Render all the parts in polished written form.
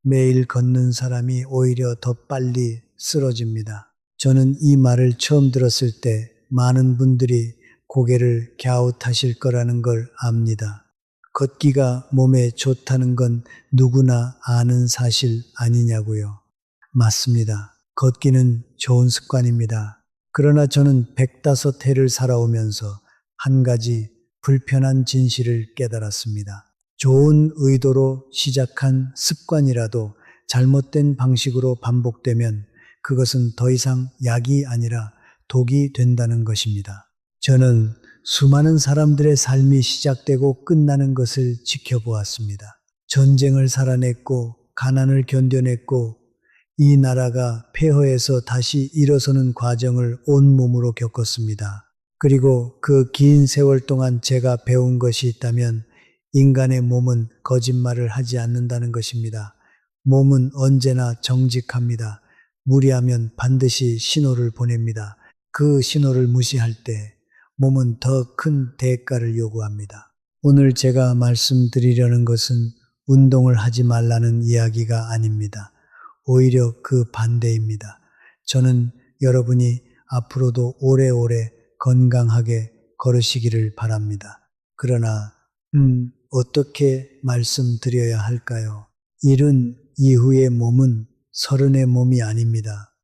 매일 걷는 사람이 오히려 더 빨리 쓰러집니다. 저는 이 말을 처음 들었을 때 많은 분들이 고개를 갸웃하실 거라는 걸 압니다. 걷기가 몸에 좋다는 건 누구나 아는 사실 아니냐고요. 맞습니다. 걷기는 좋은 습관입니다. 그러나 저는 105회를 살아오면서 한 가지 불편한 진실을 깨달았습니다. 좋은 의도로 시작한 습관이라도 잘못된 방식으로 반복되면 그것은 더 이상 약이 아니라 독이 된다는 것입니다. 저는 수많은 사람들의 삶이 시작되고 끝나는 것을 지켜보았습니다. 전쟁을 살아냈고 가난을 견뎌냈고 이 나라가 폐허에서 다시 일어서는 과정을 온몸으로 겪었습니다. 그리고 그 긴 세월 동안 제가 배운 것이 있다면 인간의 몸은 거짓말을 하지 않는다는 것입니다. 몸은 언제나 정직합니다. 무리하면 반드시 신호를 보냅니다. 그 신호를 무시할 때 몸은 더 큰 대가를 요구합니다. 오늘 제가 말씀드리려는 것은 운동을 하지 말라는 이야기가 아닙니다. 오히려 그 반대입니다. 저는 여러분이 앞으로도 오래오래 건강하게 걸으시기를 바랍니다. 그러나 어떻게 말씀드려야 할까요? 70 이후의 몸은 30의 몸이 아닙니다.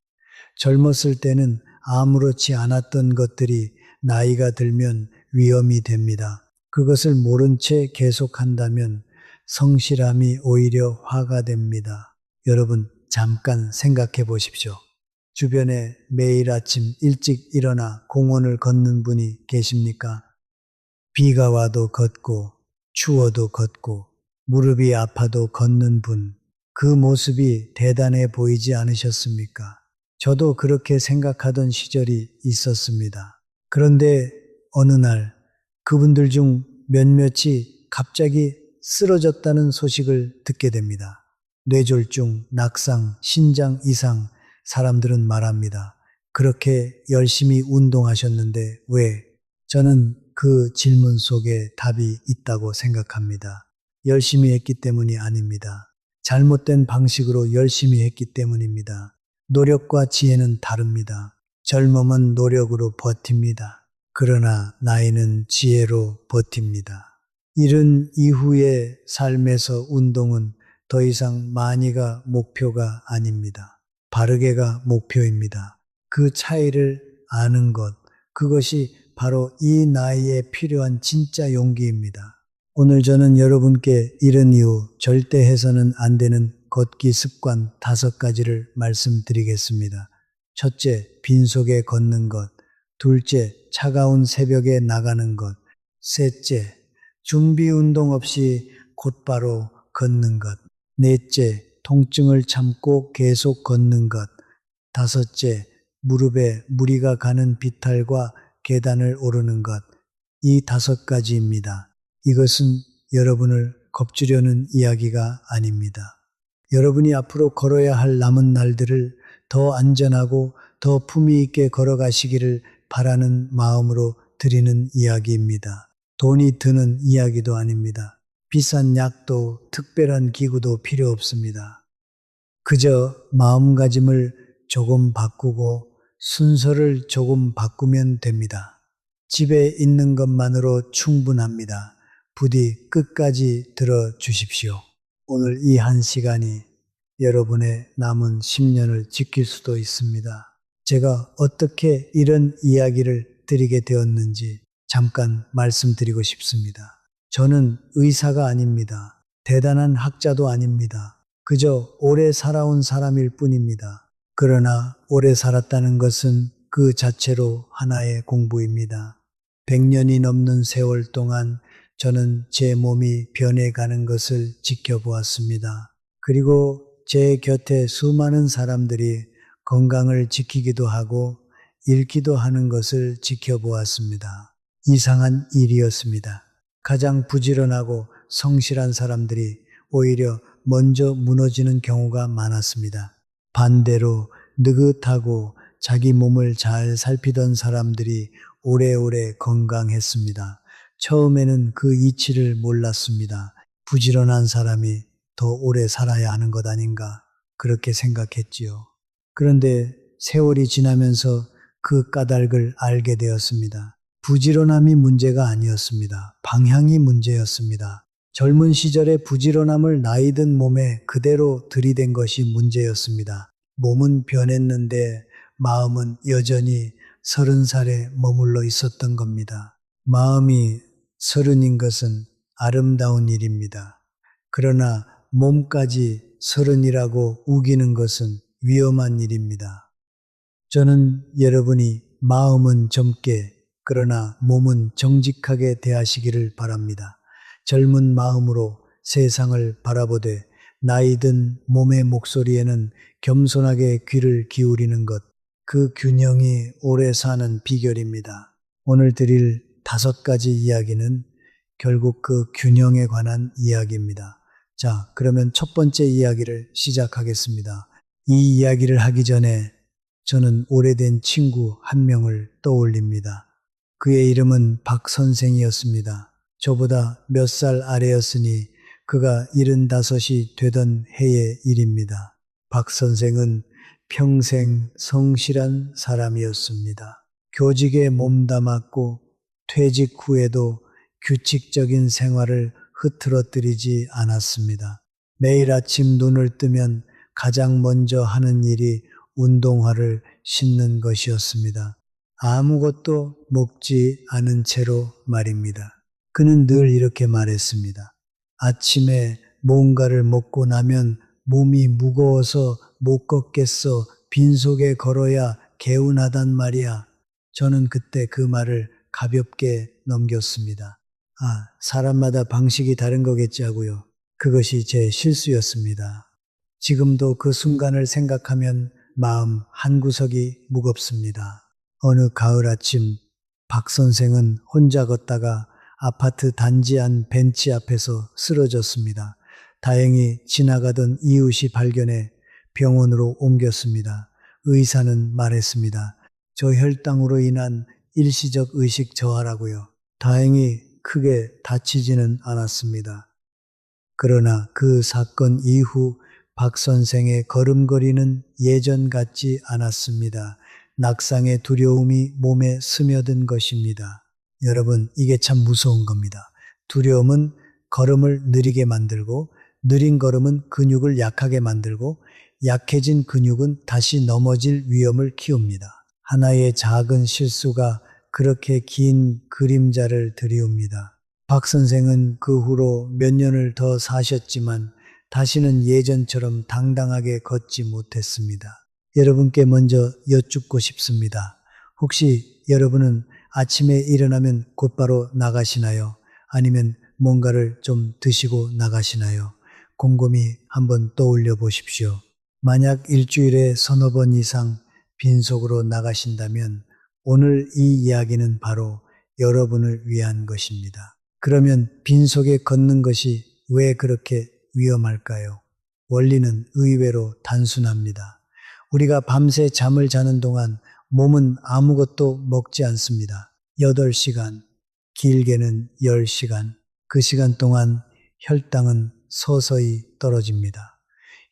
젊었을 때는 아무렇지 않았던 것들이 나이가 들면 위험이 됩니다. 그것을 모른 채 계속한다면 성실함이 오히려 화가 됩니다. 여러분 잠깐 생각해 보십시오. 주변에 매일 아침 일찍 일어나 공원을 걷는 분이 계십니까? 비가 와도 걷고 추워도 걷고 무릎이 아파도 걷는 분, 그 모습이 대단해 보이지 않으셨습니까? 저도 그렇게 생각하던 시절이 있었습니다. 그런데 어느 날 그분들 중 몇몇이 갑자기 쓰러졌다는 소식을 듣게 됩니다. 뇌졸중, 낙상, 신장 이상, 사람들은 말합니다. 그렇게 열심히 운동하셨는데 왜? 저는 그 질문 속에 답이 있다고 생각합니다. 열심히 했기 때문이 아닙니다. 잘못된 방식으로 열심히 했기 때문입니다. 노력과 지혜는 다릅니다. 젊음은 노력으로 버팁니다. 그러나 나이는 지혜로 버팁니다. 이른 이후의 삶에서 운동은 더 이상 많이가 목표가 아닙니다. 바르게가 목표입니다. 그 차이를 아는 것, 그것이 바로 이 나이에 필요한 진짜 용기입니다. 오늘 저는 여러분께 이른 이후 절대 해서는 안 되는 걷기 습관 5가지를 말씀드리겠습니다. 첫째, 빈속에 걷는 것. 둘째, 차가운 새벽에 나가는 것. 셋째, 준비 운동 없이 곧바로 걷는 것. 넷째, 통증을 참고 계속 걷는 것. 다섯째, 무릎에 무리가 가는 비탈과 계단을 오르는 것. 이 5가지입니다. 이것은 여러분을 겁주려는 이야기가 아닙니다. 여러분이 앞으로 걸어야 할 남은 날들을 더 안전하고 더 품위 있게 걸어가시기를 바라는 마음으로 드리는 이야기입니다. 돈이 드는 이야기도 아닙니다. 비싼 약도 특별한 기구도 필요 없습니다. 그저 마음가짐을 조금 바꾸고 순서를 조금 바꾸면 됩니다. 집에 있는 것만으로 충분합니다. 부디 끝까지 들어주십시오. 오늘 이 한 시간이 여러분의 남은 10년을 지킬 수도 있습니다. 제가 어떻게 이런 이야기를 드리게 되었는지 잠깐 말씀드리고 싶습니다. 저는 의사가 아닙니다. 대단한 학자도 아닙니다. 그저 오래 살아온 사람일 뿐입니다. 그러나 오래 살았다는 것은 그 자체로 하나의 공부입니다. 100년이 넘는 세월 동안 저는 제 몸이 변해가는 것을 지켜보았습니다. 그리고 제 곁에 수많은 사람들이 건강을 지키기도 하고 잃기도 하는 것을 지켜보았습니다. 이상한 일이었습니다. 가장 부지런하고 성실한 사람들이 오히려 먼저 무너지는 경우가 많았습니다. 반대로 느긋하고 자기 몸을 잘 살피던 사람들이 오래오래 건강했습니다. 처음에는 그 이치를 몰랐습니다. 부지런한 사람이 더 오래 살아야 하는 것 아닌가 그렇게 생각했지요. 그런데 세월이 지나면서 그 까닭을 알게 되었습니다. 부지런함이 문제가 아니었습니다. 방향이 문제였습니다. 젊은 시절의 부지런함을 나이든 몸에 그대로 들이댄 것이 문제였습니다. 몸은 변했는데 마음은 여전히 30살에 머물러 있었던 겁니다. 마음이 30인 것은 아름다운 일입니다. 그러나 몸까지 30이라고 우기는 것은 위험한 일입니다. 저는 여러분이 마음은 젊게 그러나 몸은 정직하게 대하시기를 바랍니다. 젊은 마음으로 세상을 바라보되 나이든 몸의 목소리에는 겸손하게 귀를 기울이는 것, 그 균형이 오래 사는 비결입니다. 오늘 드릴 5가지 이야기는 결국 그 균형에 관한 이야기입니다. 자, 그러면 첫 번째 이야기를 시작하겠습니다. 이 이야기를 하기 전에 저는 오래된 친구 한 명을 떠올립니다. 그의 이름은 박 선생이었습니다. 저보다 몇 살 아래였으니 그가 75이 되던 해의 일입니다. 박 선생은 평생 성실한 사람이었습니다. 교직에 몸담았고 퇴직 후에도 규칙적인 생활을 흐트러뜨리지 않았습니다. 매일 아침 눈을 뜨면 가장 먼저 하는 일이 운동화를 신는 것이었습니다. 아무것도 먹지 않은 채로 말입니다. 그는 늘 이렇게 말했습니다. 아침에 뭔가를 먹고 나면 몸이 무거워서 못 걷겠어. 빈속에 걸어야 개운하단 말이야. 저는 그때 그 말을 가볍게 넘겼습니다. 사람마다 방식이 다른 거겠지 하고요. 그것이 제 실수였습니다. 지금도 그 순간을 생각하면 마음 한구석이 무겁습니다. 어느 가을 아침 박 선생은 혼자 걷다가 아파트 단지 안 벤치 앞에서 쓰러졌습니다. 다행히 지나가던 이웃이 발견해 병원으로 옮겼습니다. 의사는 말했습니다. 저 혈당으로 인한 일시적 의식 저하라고요. 다행히 크게 다치지는 않았습니다. 그러나 그 사건 이후 박 선생의 걸음걸이는 예전 같지 않았습니다. 낙상의 두려움이 몸에 스며든 것입니다. 여러분, 이게 참 무서운 겁니다. 두려움은 걸음을 느리게 만들고 느린 걸음은 근육을 약하게 만들고 약해진 근육은 다시 넘어질 위험을 키웁니다. 하나의 작은 실수가 그렇게 긴 그림자를 드리웁니다. 박 선생은 그 후로 몇 년을 더 사셨지만 다시는 예전처럼 당당하게 걷지 못했습니다. 여러분께 먼저 여쭙고 싶습니다. 혹시 여러분은 아침에 일어나면 곧바로 나가시나요? 아니면 뭔가를 좀 드시고 나가시나요? 곰곰이 한번 떠올려 보십시오. 만약 일주일에 서너 번 이상 빈속으로 나가신다면 오늘 이 이야기는 바로 여러분을 위한 것입니다. 그러면 빈속에 걷는 것이 왜 그렇게 위험할까요? 원리는 의외로 단순합니다. 우리가 밤새 잠을 자는 동안 몸은 아무것도 먹지 않습니다. 8시간, 길게는 10시간. 그 시간 동안 혈당은 서서히 떨어집니다.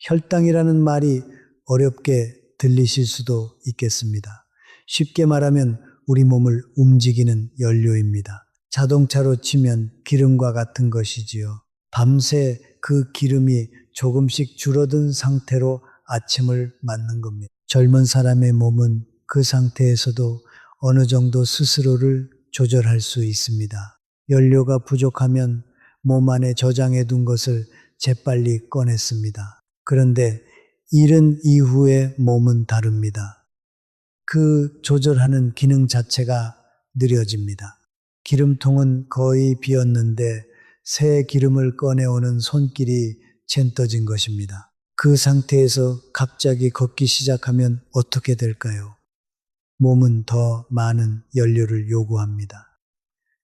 혈당이라는 말이 어렵게 들리실 수도 있겠습니다. 쉽게 말하면 우리 몸을 움직이는 연료입니다. 자동차로 치면 기름과 같은 것이지요. 밤새 그 기름이 조금씩 줄어든 상태로 아침을 맞는 겁니다. 젊은 사람의 몸은 그 상태에서도 어느 정도 스스로를 조절할 수 있습니다. 연료가 부족하면 몸 안에 저장해 둔 것을 재빨리 꺼냈습니다. 그런데 이른 이후에 몸은 다릅니다. 그 조절하는 기능 자체가 느려집니다. 기름통은 거의 비었는데 새 기름을 꺼내오는 손길이 챈떠진 것입니다. 그 상태에서 갑자기 걷기 시작하면 어떻게 될까요? 몸은 더 많은 연료를 요구합니다.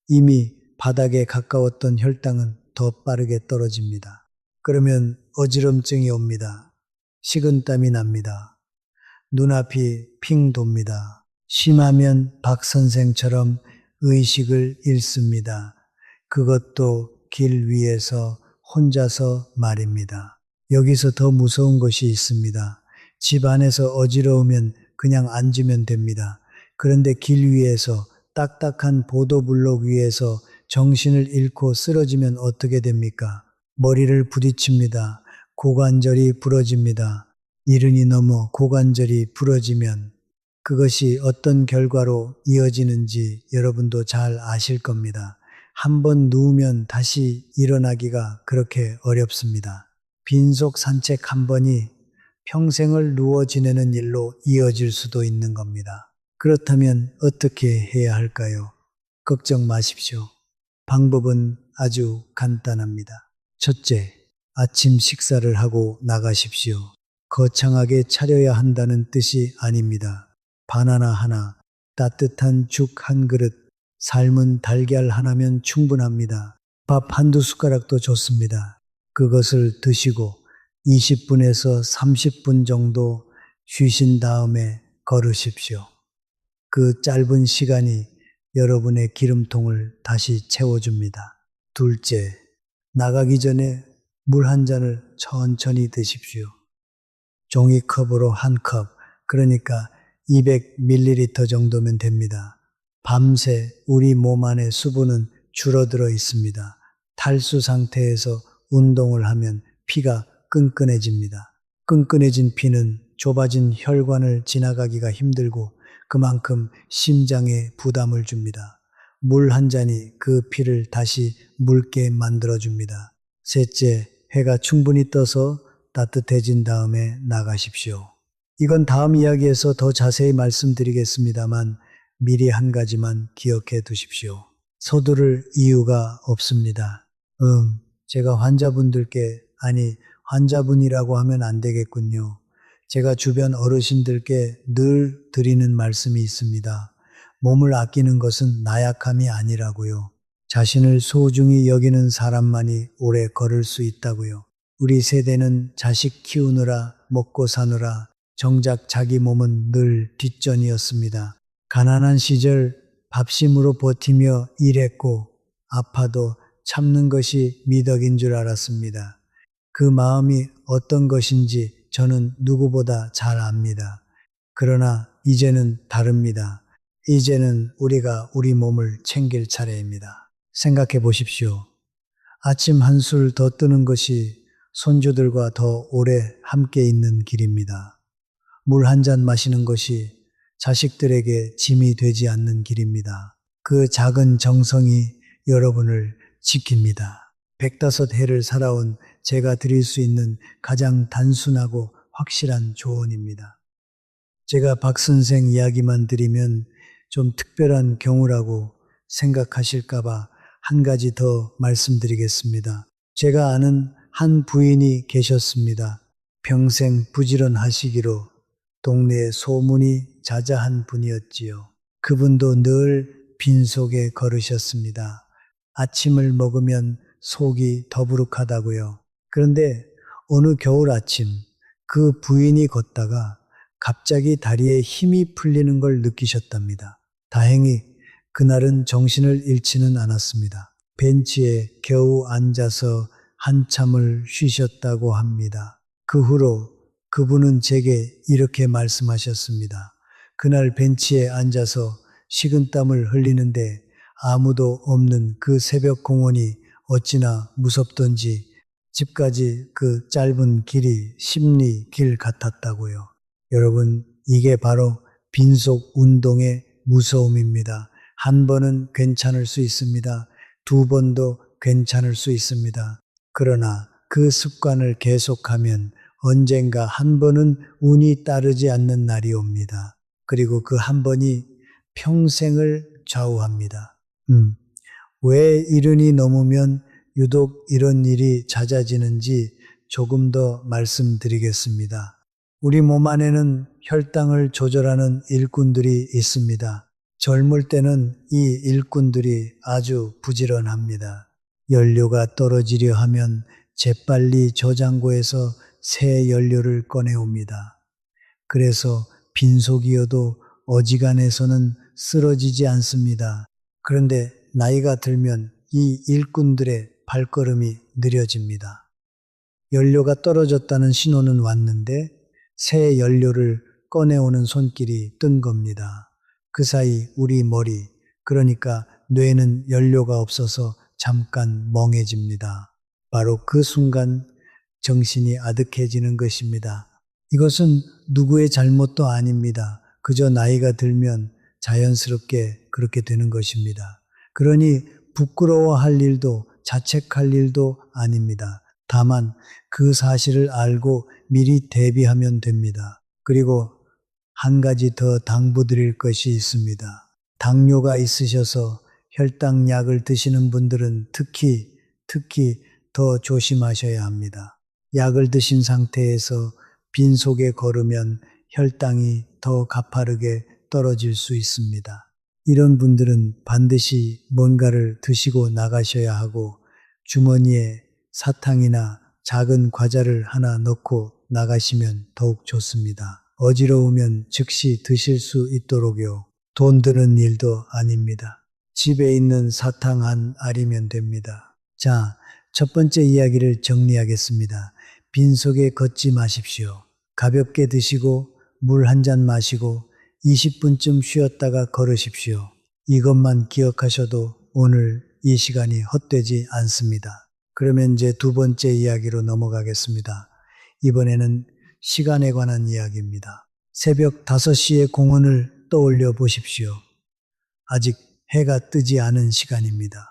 이미 바닥에 가까웠던 혈당은 더 빠르게 떨어집니다. 그러면 어지럼증이 옵니다. 식은땀이 납니다. 눈앞이 핑 돕니다. 심하면 박 선생처럼 의식을 잃습니다. 그것도 길 위에서 혼자서 말입니다. 여기서 더 무서운 것이 있습니다. 집 안에서 어지러우면 그냥 앉으면 됩니다. 그런데 길 위에서 딱딱한 보도블록 위에서 정신을 잃고 쓰러지면 어떻게 됩니까? 머리를 부딪힙니다. 고관절이 부러집니다. 이른이 넘어 고관절이 부러지면 그것이 어떤 결과로 이어지는지 여러분도 잘 아실 겁니다. 한번 누우면 다시 일어나기가 그렇게 어렵습니다. 빈속 산책 한 번이 평생을 누워 지내는 일로 이어질 수도 있는 겁니다. 그렇다면 어떻게 해야 할까요? 걱정 마십시오. 방법은 아주 간단합니다. 첫째, 아침 식사를 하고 나가십시오. 거창하게 차려야 한다는 뜻이 아닙니다. 바나나 하나, 따뜻한 죽 한 그릇, 삶은 달걀 하나면 충분합니다. 밥 한두 숟가락도 좋습니다. 그것을 드시고 20분에서 30분 정도 쉬신 다음에 걸으십시오. 그 짧은 시간이 여러분의 기름통을 다시 채워줍니다. 둘째, 나가기 전에 물 한 잔을 천천히 드십시오. 종이컵으로 한 컵, 그러니까 200ml 정도면 됩니다. 밤새 우리 몸 안의 수분은 줄어들어 있습니다. 탈수 상태에서 운동을 하면 피가 끈끈해집니다. 끈끈해진 피는 좁아진 혈관을 지나가기가 힘들고 그만큼 심장에 부담을 줍니다. 물 한 잔이 그 피를 다시 묽게 만들어줍니다. 셋째, 해가 충분히 떠서 따뜻해진 다음에 나가십시오. 이건 다음 이야기에서 더 자세히 말씀드리겠습니다만 미리 한 가지만 기억해 두십시오. 서두를 이유가 없습니다. 제가 환자분이라고 하면 안 되겠군요. 제가 주변 어르신들께 늘 드리는 말씀이 있습니다. 몸을 아끼는 것은 나약함이 아니라고요. 자신을 소중히 여기는 사람만이 오래 걸을 수 있다고요. 우리 세대는 자식 키우느라 먹고 사느라 정작 자기 몸은 늘 뒷전이었습니다. 가난한 시절 밥심으로 버티며 일했고 아파도 참는 것이 미덕인 줄 알았습니다. 그 마음이 어떤 것인지 저는 누구보다 잘 압니다. 그러나 이제는 다릅니다. 이제는 우리가 우리 몸을 챙길 차례입니다. 생각해 보십시오. 아침 한술 더 뜨는 것이 손주들과 더 오래 함께 있는 길입니다. 물 한 잔 마시는 것이 자식들에게 짐이 되지 않는 길입니다. 그 작은 정성이 여러분을 지킵니다. 105해를 살아온 제가 드릴 수 있는 가장 단순하고 확실한 조언입니다. 제가 박 선생 이야기만 드리면 좀 특별한 경우라고 생각하실까봐 한 가지 더 말씀드리겠습니다. 제가 아는 한 부인이 계셨습니다. 평생 부지런하시기로 동네에 소문이 자자한 분이었지요. 그분도 늘 빈속에 걸으셨습니다. 아침을 먹으면 속이 더부룩하다고요. 그런데 어느 겨울 아침 그 부인이 걷다가 갑자기 다리에 힘이 풀리는 걸 느끼셨답니다. 다행히 그날은 정신을 잃지는 않았습니다. 벤치에 겨우 앉아서 한참을 쉬셨다고 합니다. 그 후로 그분은 제게 이렇게 말씀하셨습니다. 그날 벤치에 앉아서 식은땀을 흘리는데 아무도 없는 그 새벽 공원이 어찌나 무섭던지 집까지 그 짧은 길이 십리 길 같았다고요. 여러분, 이게 바로 빈속 운동의 무서움입니다. 한 번은 괜찮을 수 있습니다. 두 번도 괜찮을 수 있습니다. 그러나 그 습관을 계속하면 언젠가 한 번은 운이 따르지 않는 날이 옵니다. 그리고 그 한 번이 평생을 좌우합니다. 왜 이른이 넘으면 유독 이런 일이 잦아지는지 조금 더 말씀드리겠습니다. 우리 몸 안에는 혈당을 조절하는 일꾼들이 있습니다. 젊을 때는 이 일꾼들이 아주 부지런합니다. 연료가 떨어지려 하면 재빨리 저장고에서 새 연료를 꺼내옵니다. 그래서 빈속이어도 어지간해서는 쓰러지지 않습니다. 그런데 나이가 들면 이 일꾼들의 발걸음이 느려집니다. 연료가 떨어졌다는 신호는 왔는데 새 연료를 꺼내오는 손길이 뜬 겁니다. 그 사이 우리 머리, 그러니까 뇌는 연료가 없어서 잠깐 멍해집니다. 바로 그 순간 정신이 아득해지는 것입니다. 이것은 누구의 잘못도 아닙니다. 그저 나이가 들면 자연스럽게 그렇게 되는 것입니다. 그러니 부끄러워할 일도 자책할 일도 아닙니다. 다만 그 사실을 알고 미리 대비하면 됩니다. 그리고 한 가지 더 당부드릴 것이 있습니다. 당뇨가 있으셔서 혈당약을 드시는 분들은 특히 더 조심하셔야 합니다. 약을 드신 상태에서 빈속에 걸으면 혈당이 더 가파르게 떨어질 수 있습니다. 이런 분들은 반드시 뭔가를 드시고 나가셔야 하고 주머니에 사탕이나 작은 과자를 하나 넣고 나가시면 더욱 좋습니다. 어지러우면 즉시 드실 수 있도록요. 돈 드는 일도 아닙니다. 집에 있는 사탕 한 알이면 됩니다. 자, 첫 번째 이야기를 정리하겠습니다. 빈속에 걷지 마십시오. 가볍게 드시고 물 한 잔 마시고 20분쯤 쉬었다가 걸으십시오. 이것만 기억하셔도 오늘 이 시간이 헛되지 않습니다. 그러면 이제 두 번째 이야기로 넘어가겠습니다. 이번에는 시간에 관한 이야기입니다. 새벽 5시의 공원을 떠올려 보십시오. 아직 해가 뜨지 않은 시간입니다.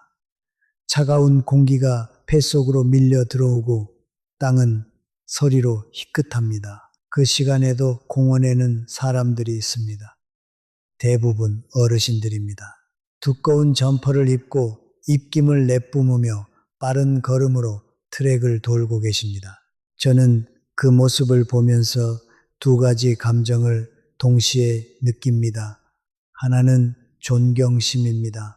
차가운 공기가 폐속으로 밀려 들어오고 땅은 서리로 희끗합니다. 그 시간에도 공원에는 사람들이 있습니다. 대부분 어르신들입니다. 두꺼운 점퍼를 입고 입김을 내뿜으며 빠른 걸음으로 트랙을 돌고 계십니다. 저는 그 모습을 보면서 두 가지 감정을 동시에 느낍니다. 하나는 존경심입니다.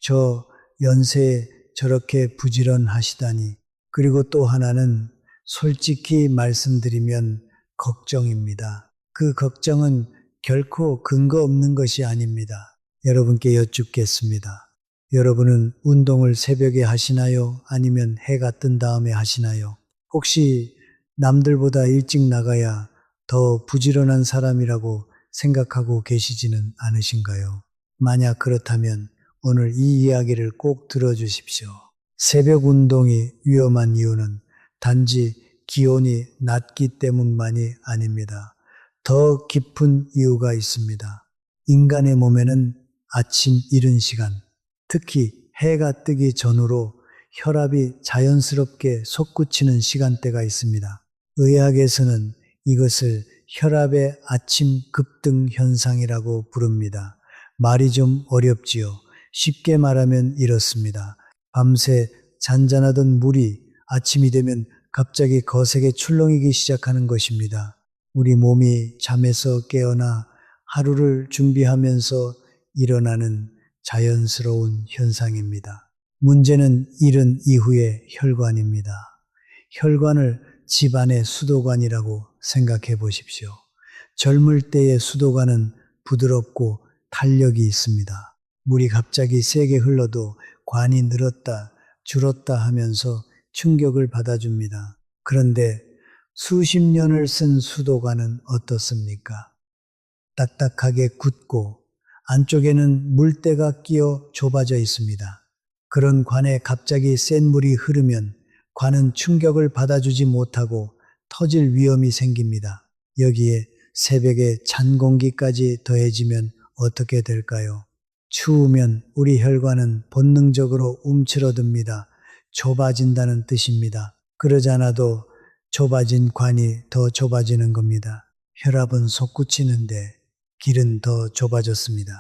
저 연세에 저렇게 부지런하시다니. 그리고 또 하나는 솔직히 말씀드리면 걱정입니다. 그 걱정은 결코 근거 없는 것이 아닙니다. 여러분께 여쭙겠습니다. 여러분은 운동을 새벽에 하시나요? 아니면 해가 뜬 다음에 하시나요? 혹시 남들보다 일찍 나가야 더 부지런한 사람이라고 생각하고 계시지는 않으신가요? 만약 그렇다면 오늘 이 이야기를 꼭 들어주십시오. 새벽 운동이 위험한 이유는 단지 기온이 낮기 때문만이 아닙니다. 더 깊은 이유가 있습니다. 인간의 몸에는 아침 이른 시간, 특히 해가 뜨기 전후로 혈압이 자연스럽게 솟구치는 시간대가 있습니다. 의학에서는 이것을 혈압의 아침 급등 현상이라고 부릅니다. 말이 좀 어렵지요. 쉽게 말하면 이렇습니다. 밤새 잔잔하던 물이 아침이 되면 갑자기 거세게 출렁이기 시작하는 것입니다. 우리 몸이 잠에서 깨어나 하루를 준비하면서 일어나는 자연스러운 현상입니다. 문제는 이른 이후의 혈관입니다. 혈관을 집안의 수도관이라고 생각해 보십시오. 젊을 때의 수도관은 부드럽고 탄력이 있습니다. 물이 갑자기 세게 흘러도 관이 늘었다, 줄었다 하면서 충격을 받아줍니다. 그런데 수십 년을 쓴 수도관은 어떻습니까? 딱딱하게 굳고 안쪽에는 물때가 끼어 좁아져 있습니다. 그런 관에 갑자기 센 물이 흐르면 관은 충격을 받아주지 못하고 터질 위험이 생깁니다. 여기에 새벽에 찬 공기까지 더해지면 어떻게 될까요? 추우면 우리 혈관은 본능적으로 움츠러듭니다. 좁아진다는 뜻입니다. 그러지 않아도 좁아진 관이 더 좁아지는 겁니다. 혈압은 솟구치는데 길은 더 좁아졌습니다.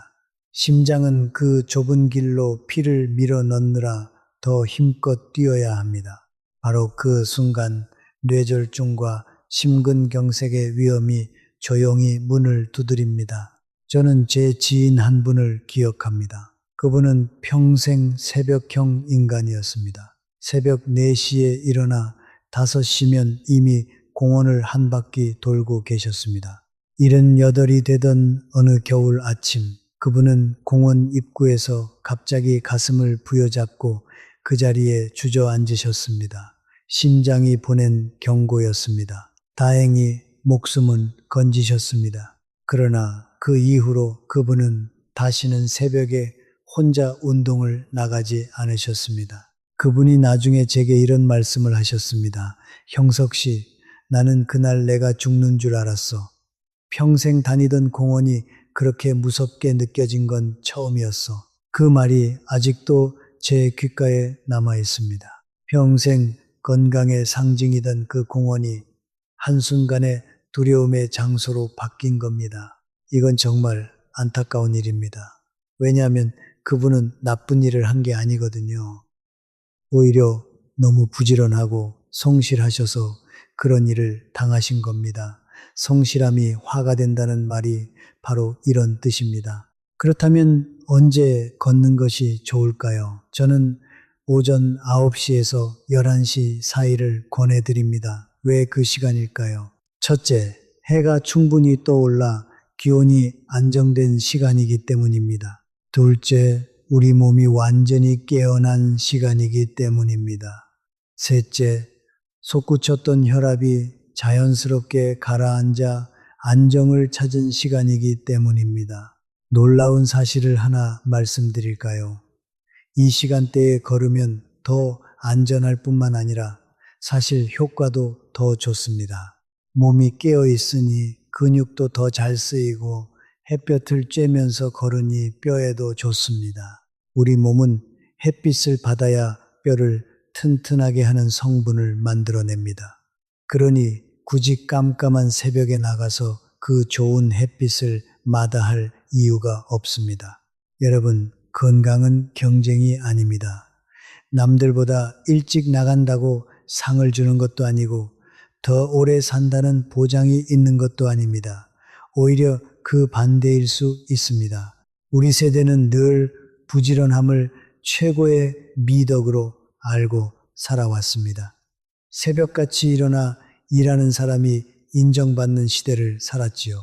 심장은 그 좁은 길로 피를 밀어 넣느라 더 힘껏 뛰어야 합니다. 바로 그 순간 뇌졸중과 심근경색의 위험이 조용히 문을 두드립니다. 저는 제 지인 한 분을 기억합니다. 그분은 평생 새벽형 인간이었습니다. 새벽 4시에 일어나 5시면 이미 공원을 한 바퀴 돌고 계셨습니다. 78이 되던 어느 겨울 아침, 그분은 공원 입구에서 갑자기 가슴을 부여잡고 그 자리에 주저앉으셨습니다. 심장이 보낸 경고였습니다. 다행히 목숨은 건지셨습니다. 그러나 그 이후로 그분은 다시는 새벽에 혼자 운동을 나가지 않으셨습니다. 그분이 나중에 제게 이런 말씀을 하셨습니다. 형석 씨, 나는 그날 내가 죽는 줄 알았어. 평생 다니던 공원이 그렇게 무섭게 느껴진 건 처음이었어. 그 말이 아직도 제 귓가에 남아 있습니다. 평생 건강의 상징이던 그 공원이 한순간에 두려움의 장소로 바뀐 겁니다. 이건 정말 안타까운 일입니다. 왜냐하면 그분은 나쁜 일을 한 게 아니거든요. 오히려 너무 부지런하고 성실하셔서 그런 일을 당하신 겁니다. 성실함이 화가 된다는 말이 바로 이런 뜻입니다. 그렇다면 언제 걷는 것이 좋을까요? 저는 오전 9시에서 11시 사이를 권해드립니다. 왜 그 시간일까요? 첫째, 해가 충분히 떠올라 기온이 안정된 시간이기 때문입니다. 둘째, 우리 몸이 완전히 깨어난 시간이기 때문입니다. 셋째, 솟구쳤던 혈압이 자연스럽게 가라앉아 안정을 찾은 시간이기 때문입니다. 놀라운 사실을 하나 말씀드릴까요? 이 시간대에 걸으면 더 안전할 뿐만 아니라 사실 효과도 더 좋습니다. 몸이 깨어 있으니 근육도 더 잘 쓰이고 햇볕을 쬐면서 걸으니 뼈에도 좋습니다. 우리 몸은 햇빛을 받아야 뼈를 튼튼하게 하는 성분을 만들어냅니다. 그러니 굳이 깜깜한 새벽에 나가서 그 좋은 햇빛을 마다할 이유가 없습니다. 여러분, 건강은 경쟁이 아닙니다. 남들보다 일찍 나간다고 상을 주는 것도 아니고 더 오래 산다는 보장이 있는 것도 아닙니다. 오히려 그 반대일 수 있습니다. 우리 세대는 늘 부지런함을 최고의 미덕으로 알고 살아왔습니다. 새벽같이 일어나 일하는 사람이 인정받는 시대를 살았지요.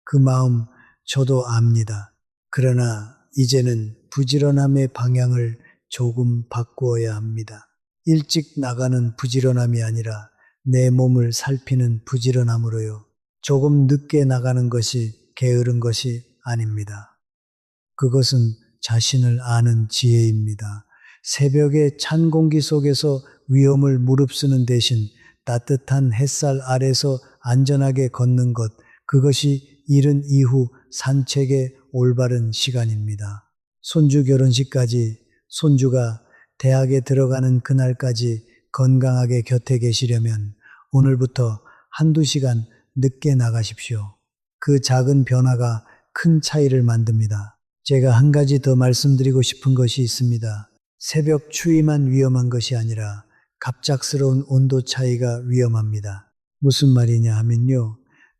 그 마음 저도 압니다. 그러나 이제는 부지런함의 방향을 조금 바꾸어야 합니다. 일찍 나가는 부지런함이 아니라 내 몸을 살피는 부지런함으로요. 조금 늦게 나가는 것이 게으른 것이 아닙니다. 그것은 자신을 아는 지혜입니다. 새벽의 찬 공기 속에서 위험을 무릅쓰는 대신 따뜻한 햇살 아래서 안전하게 걷는 것, 그것이 이른 이후 산책의 올바른 시간입니다. 손주 결혼식까지, 손주가 대학에 들어가는 그날까지 건강하게 곁에 계시려면 오늘부터 한두 시간 늦게 나가십시오. 그 작은 변화가 큰 차이를 만듭니다. 제가 한 가지 더 말씀드리고 싶은 것이 있습니다. 새벽 추위만 위험한 것이 아니라 갑작스러운 온도 차이가 위험합니다. 무슨 말이냐 하면요.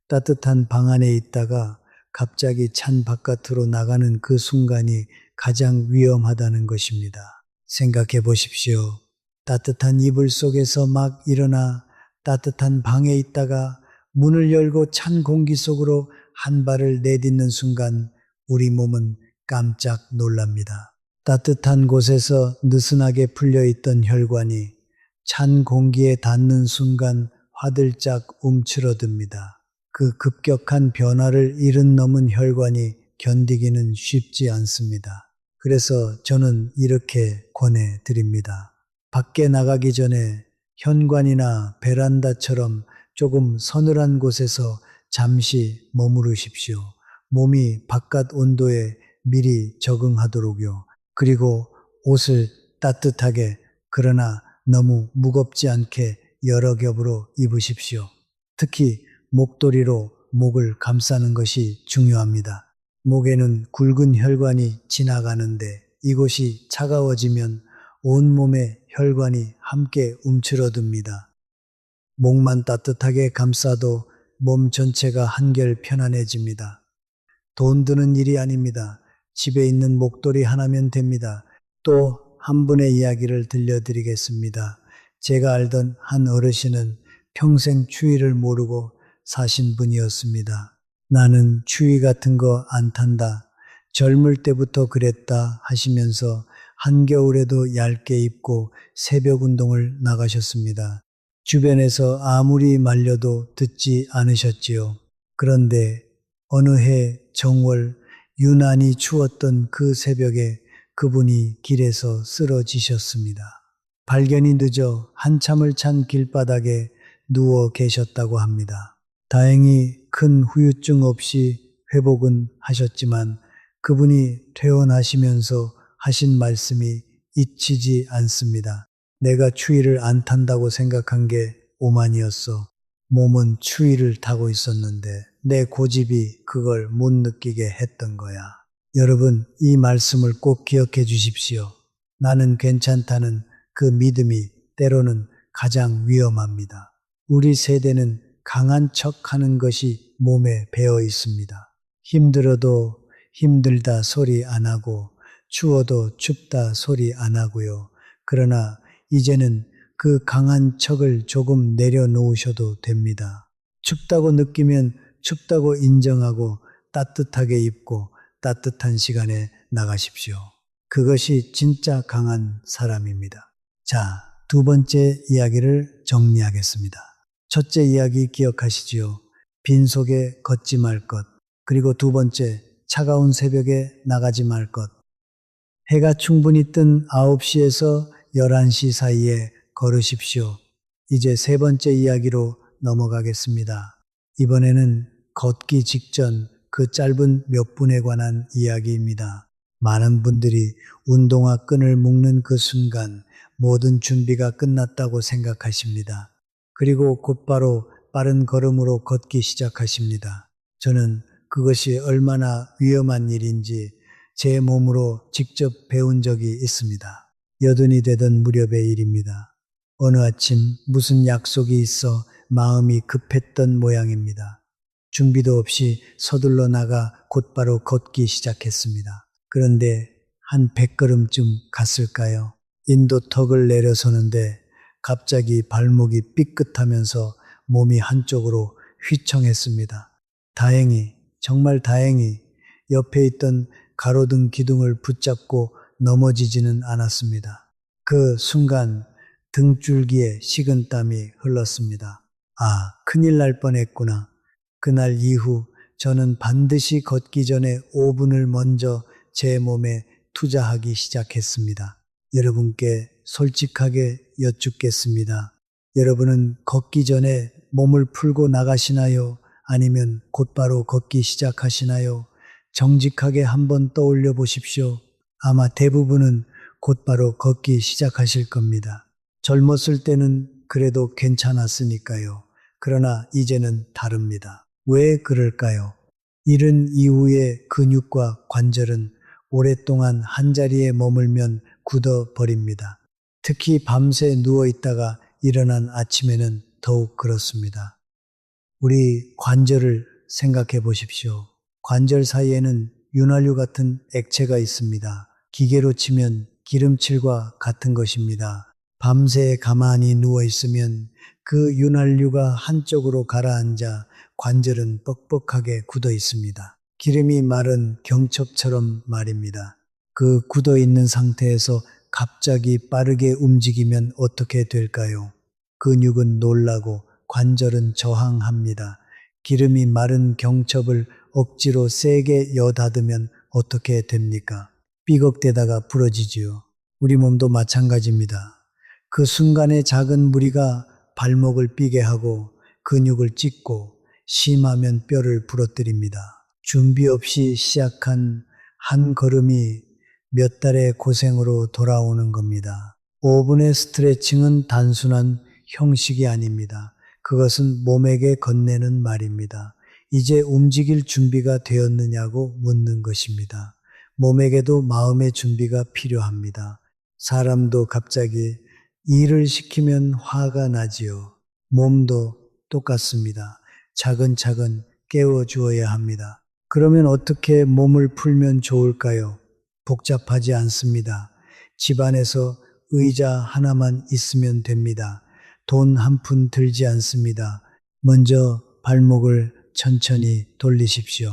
따뜻한 방 안에 있다가 갑자기 찬 바깥으로 나가는 그 순간이 가장 위험하다는 것입니다. 생각해 보십시오. 따뜻한 이불 속에서 막 일어나 따뜻한 방에 있다가 문을 열고 찬 공기 속으로 한 발을 내딛는 순간 우리 몸은 깜짝 놀랍니다. 따뜻한 곳에서 느슨하게 풀려있던 혈관이 찬 공기에 닿는 순간 화들짝 움츠러듭니다. 그 급격한 변화를 이른 넘은 혈관이 견디기는 쉽지 않습니다. 그래서 저는 이렇게 권해드립니다. 밖에 나가기 전에 현관이나 베란다처럼 조금 서늘한 곳에서 잠시 머무르십시오. 몸이 바깥 온도에 미리 적응하도록요. 그리고 옷을 따뜻하게 그러나 너무 무겁지 않게 여러 겹으로 입으십시오. 특히 목도리로 목을 감싸는 것이 중요합니다. 목에는 굵은 혈관이 지나가는데 이곳이 차가워지면 온몸의 혈관이 함께 움츠러듭니다. 목만 따뜻하게 감싸도 몸 전체가 한결 편안해집니다. 돈 드는 일이 아닙니다. 집에 있는 목도리 하나면 됩니다. 또 한 분의 이야기를 들려드리겠습니다. 제가 알던 한 어르신은 평생 추위를 모르고 사신 분이었습니다. 나는 추위 같은 거 안 탄다. 젊을 때부터 그랬다 하시면서 한겨울에도 얇게 입고 새벽 운동을 나가셨습니다. 주변에서 아무리 말려도 듣지 않으셨지요. 그런데 어느 해 정월 유난히 추웠던 그 새벽에 그분이 길에서 쓰러지셨습니다. 발견이 늦어 한참을 찬 길바닥에 누워 계셨다고 합니다. 다행히 큰 후유증 없이 회복은 하셨지만 그분이 퇴원하시면서 하신 말씀이 잊히지 않습니다. 내가 추위를 안 탄다고 생각한 게 오만이었어. 몸은 추위를 타고 있었는데 내 고집이 그걸 못 느끼게 했던 거야. 여러분, 이 말씀을 꼭 기억해 주십시오. 나는 괜찮다는 그 믿음이 때로는 가장 위험합니다. 우리 세대는 강한 척 하는 것이 몸에 배어 있습니다. 힘들어도 힘들다 소리 안 하고 추워도 춥다 소리 안 하고요. 그러나 이제는 그 강한 척을 조금 내려놓으셔도 됩니다. 춥다고 느끼면 춥다고 인정하고 따뜻하게 입고 따뜻한 시간에 나가십시오. 그것이 진짜 강한 사람입니다. 자, 두 번째 이야기를 정리하겠습니다. 첫째 이야기 기억하시지요? 빈속에 걷지 말 것. 그리고 두 번째, 차가운 새벽에 나가지 말 것. 해가 충분히 뜬 9시에서 11시 사이에 걸으십시오. 이제 세 번째 이야기로 넘어가겠습니다. 이번에는 걷기 직전 그 짧은 몇 분에 관한 이야기입니다. 많은 분들이 운동화 끈을 묶는 그 순간 모든 준비가 끝났다고 생각하십니다. 그리고 곧바로 빠른 걸음으로 걷기 시작하십니다. 저는 그것이 얼마나 위험한 일인지 제 몸으로 직접 배운 적이 있습니다. 여든이 되던 무렵의 일입니다. 어느 아침 무슨 약속이 있어 마음이 급했던 모양입니다. 준비도 없이 서둘러 나가 곧바로 걷기 시작했습니다. 그런데 한 100걸음쯤 갔을까요? 인도턱을 내려서는데 갑자기 발목이 삐끗하면서 몸이 한쪽으로 휘청했습니다. 다행히, 정말 다행히 옆에 있던 가로등 기둥을 붙잡고 넘어지지는 않았습니다. 그 순간 등줄기에 식은땀이 흘렀습니다. 아, 큰일 날 뻔했구나. 그날 이후 저는 반드시 걷기 전에 5분을 먼저 제 몸에 투자하기 시작했습니다. 여러분께 솔직하게 여쭙겠습니다. 여러분은 걷기 전에 몸을 풀고 나가시나요? 아니면 곧바로 걷기 시작하시나요? 정직하게 한번 떠올려 보십시오. 아마 대부분은 곧바로 걷기 시작하실 겁니다. 젊었을 때는 그래도 괜찮았으니까요. 그러나 이제는 다릅니다. 왜 그럴까요? 이른 이후의 근육과 관절은 오랫동안 한자리에 머물면 굳어버립니다. 특히 밤새 누워있다가 일어난 아침에는 더욱 그렇습니다. 우리 관절을 생각해 보십시오. 관절 사이에는 윤활유 같은 액체가 있습니다. 기계로 치면 기름칠과 같은 것입니다. 밤새 가만히 누워있으면 그 윤활유가 한쪽으로 가라앉아 관절은 뻑뻑하게 굳어 있습니다. 기름이 마른 경첩처럼 말입니다. 그 굳어 있는 상태에서 갑자기 빠르게 움직이면 어떻게 될까요? 근육은 놀라고 관절은 저항합니다. 기름이 마른 경첩을 억지로 세게 여닫으면 어떻게 됩니까? 삐걱대다가 부러지지요. 우리 몸도 마찬가지입니다. 그 순간에 작은 무리가 발목을 삐게 하고 근육을 찢고 심하면 뼈를 부러뜨립니다. 준비 없이 시작한 한 걸음이 몇 달의 고생으로 돌아오는 겁니다. 5분의 스트레칭은 단순한 형식이 아닙니다. 그것은 몸에게 건네는 말입니다. 이제 움직일 준비가 되었느냐고 묻는 것입니다. 몸에게도 마음의 준비가 필요합니다. 사람도 갑자기 일을 시키면 화가 나지요. 몸도 똑같습니다. 차근차근 깨워주어야 합니다. 그러면 어떻게 몸을 풀면 좋을까요? 복잡하지 않습니다. 집안에서 의자 하나만 있으면 됩니다. 돈 한 푼 들지 않습니다. 먼저 발목을 천천히 돌리십시오.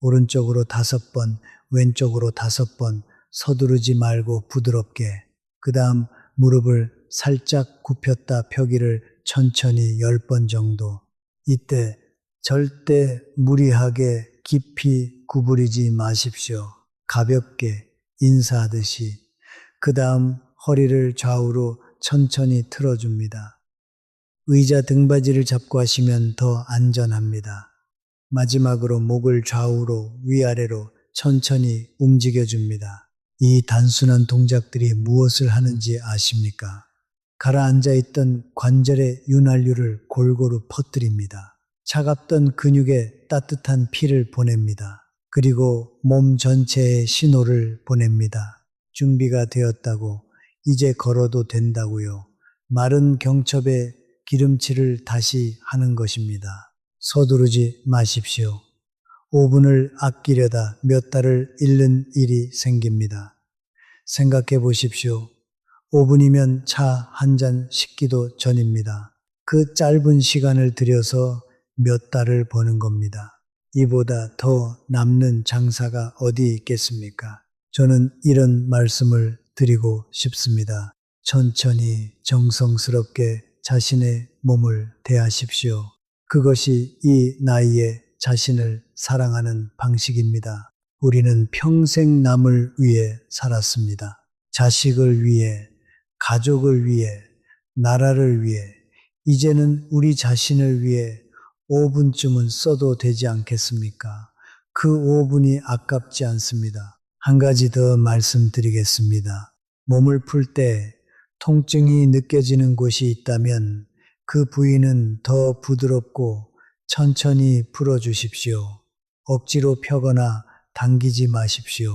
오른쪽으로 5번, 왼쪽으로 5번, 서두르지 말고 부드럽게. 그 다음 무릎을 살짝 굽혔다 펴기를 천천히 10번 정도. 이때 절대 무리하게 깊이 구부리지 마십시오. 가볍게 인사하듯이. 그 다음 허리를 좌우로 천천히 틀어줍니다. 의자 등받이를 잡고 하시면 더 안전합니다. 마지막으로 목을 좌우로 위아래로 천천히 움직여줍니다. 이 단순한 동작들이 무엇을 하는지 아십니까? 가라앉아 있던 관절의 윤활유를 골고루 퍼뜨립니다. 차갑던 근육에 따뜻한 피를 보냅니다. 그리고 몸 전체에 신호를 보냅니다. 준비가 되었다고, 이제 걸어도 된다고요. 마른 경첩에 기름칠을 다시 하는 것입니다. 서두르지 마십시오. 5분을 아끼려다 몇 달을 잃는 일이 생깁니다. 생각해 보십시오. 5분이면 차 한 잔 식기도 전입니다. 그 짧은 시간을 들여서 몇 달을 버는 겁니다. 이보다 더 남는 장사가 어디 있겠습니까? 저는 이런 말씀을 드리고 싶습니다. 천천히 정성스럽게 자신의 몸을 대하십시오. 그것이 이 나이에 자신을 사랑하는 방식입니다. 우리는 평생 남을 위해 살았습니다. 자식을 위해, 가족을 위해, 나라를 위해, 이제는 우리 자신을 위해 5분쯤은 써도 되지 않겠습니까? 그 5분이 아깝지 않습니다. 한 가지 더 말씀드리겠습니다. 몸을 풀 때 통증이 느껴지는 곳이 있다면 그 부위는 더 부드럽고 천천히 풀어주십시오. 억지로 펴거나 당기지 마십시오.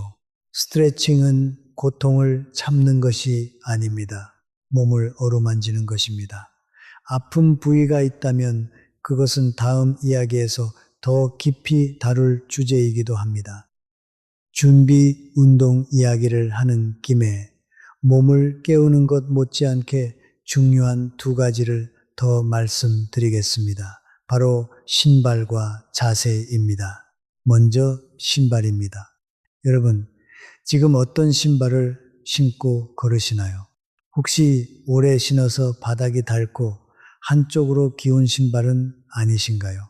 스트레칭은 고통을 참는 것이 아닙니다. 몸을 어루만지는 것입니다. 아픈 부위가 있다면 그것은 다음 이야기에서 더 깊이 다룰 주제이기도 합니다. 준비 운동 이야기를 하는 김에 몸을 깨우는 것 못지않게 중요한 두 가지를 더 말씀드리겠습니다. 바로 신발과 자세입니다. 먼저 신발입니다. 여러분, 지금 어떤 신발을 신고 걸으시나요? 혹시 오래 신어서 바닥이 닳고 한쪽으로 기운 신발은 아니신가요?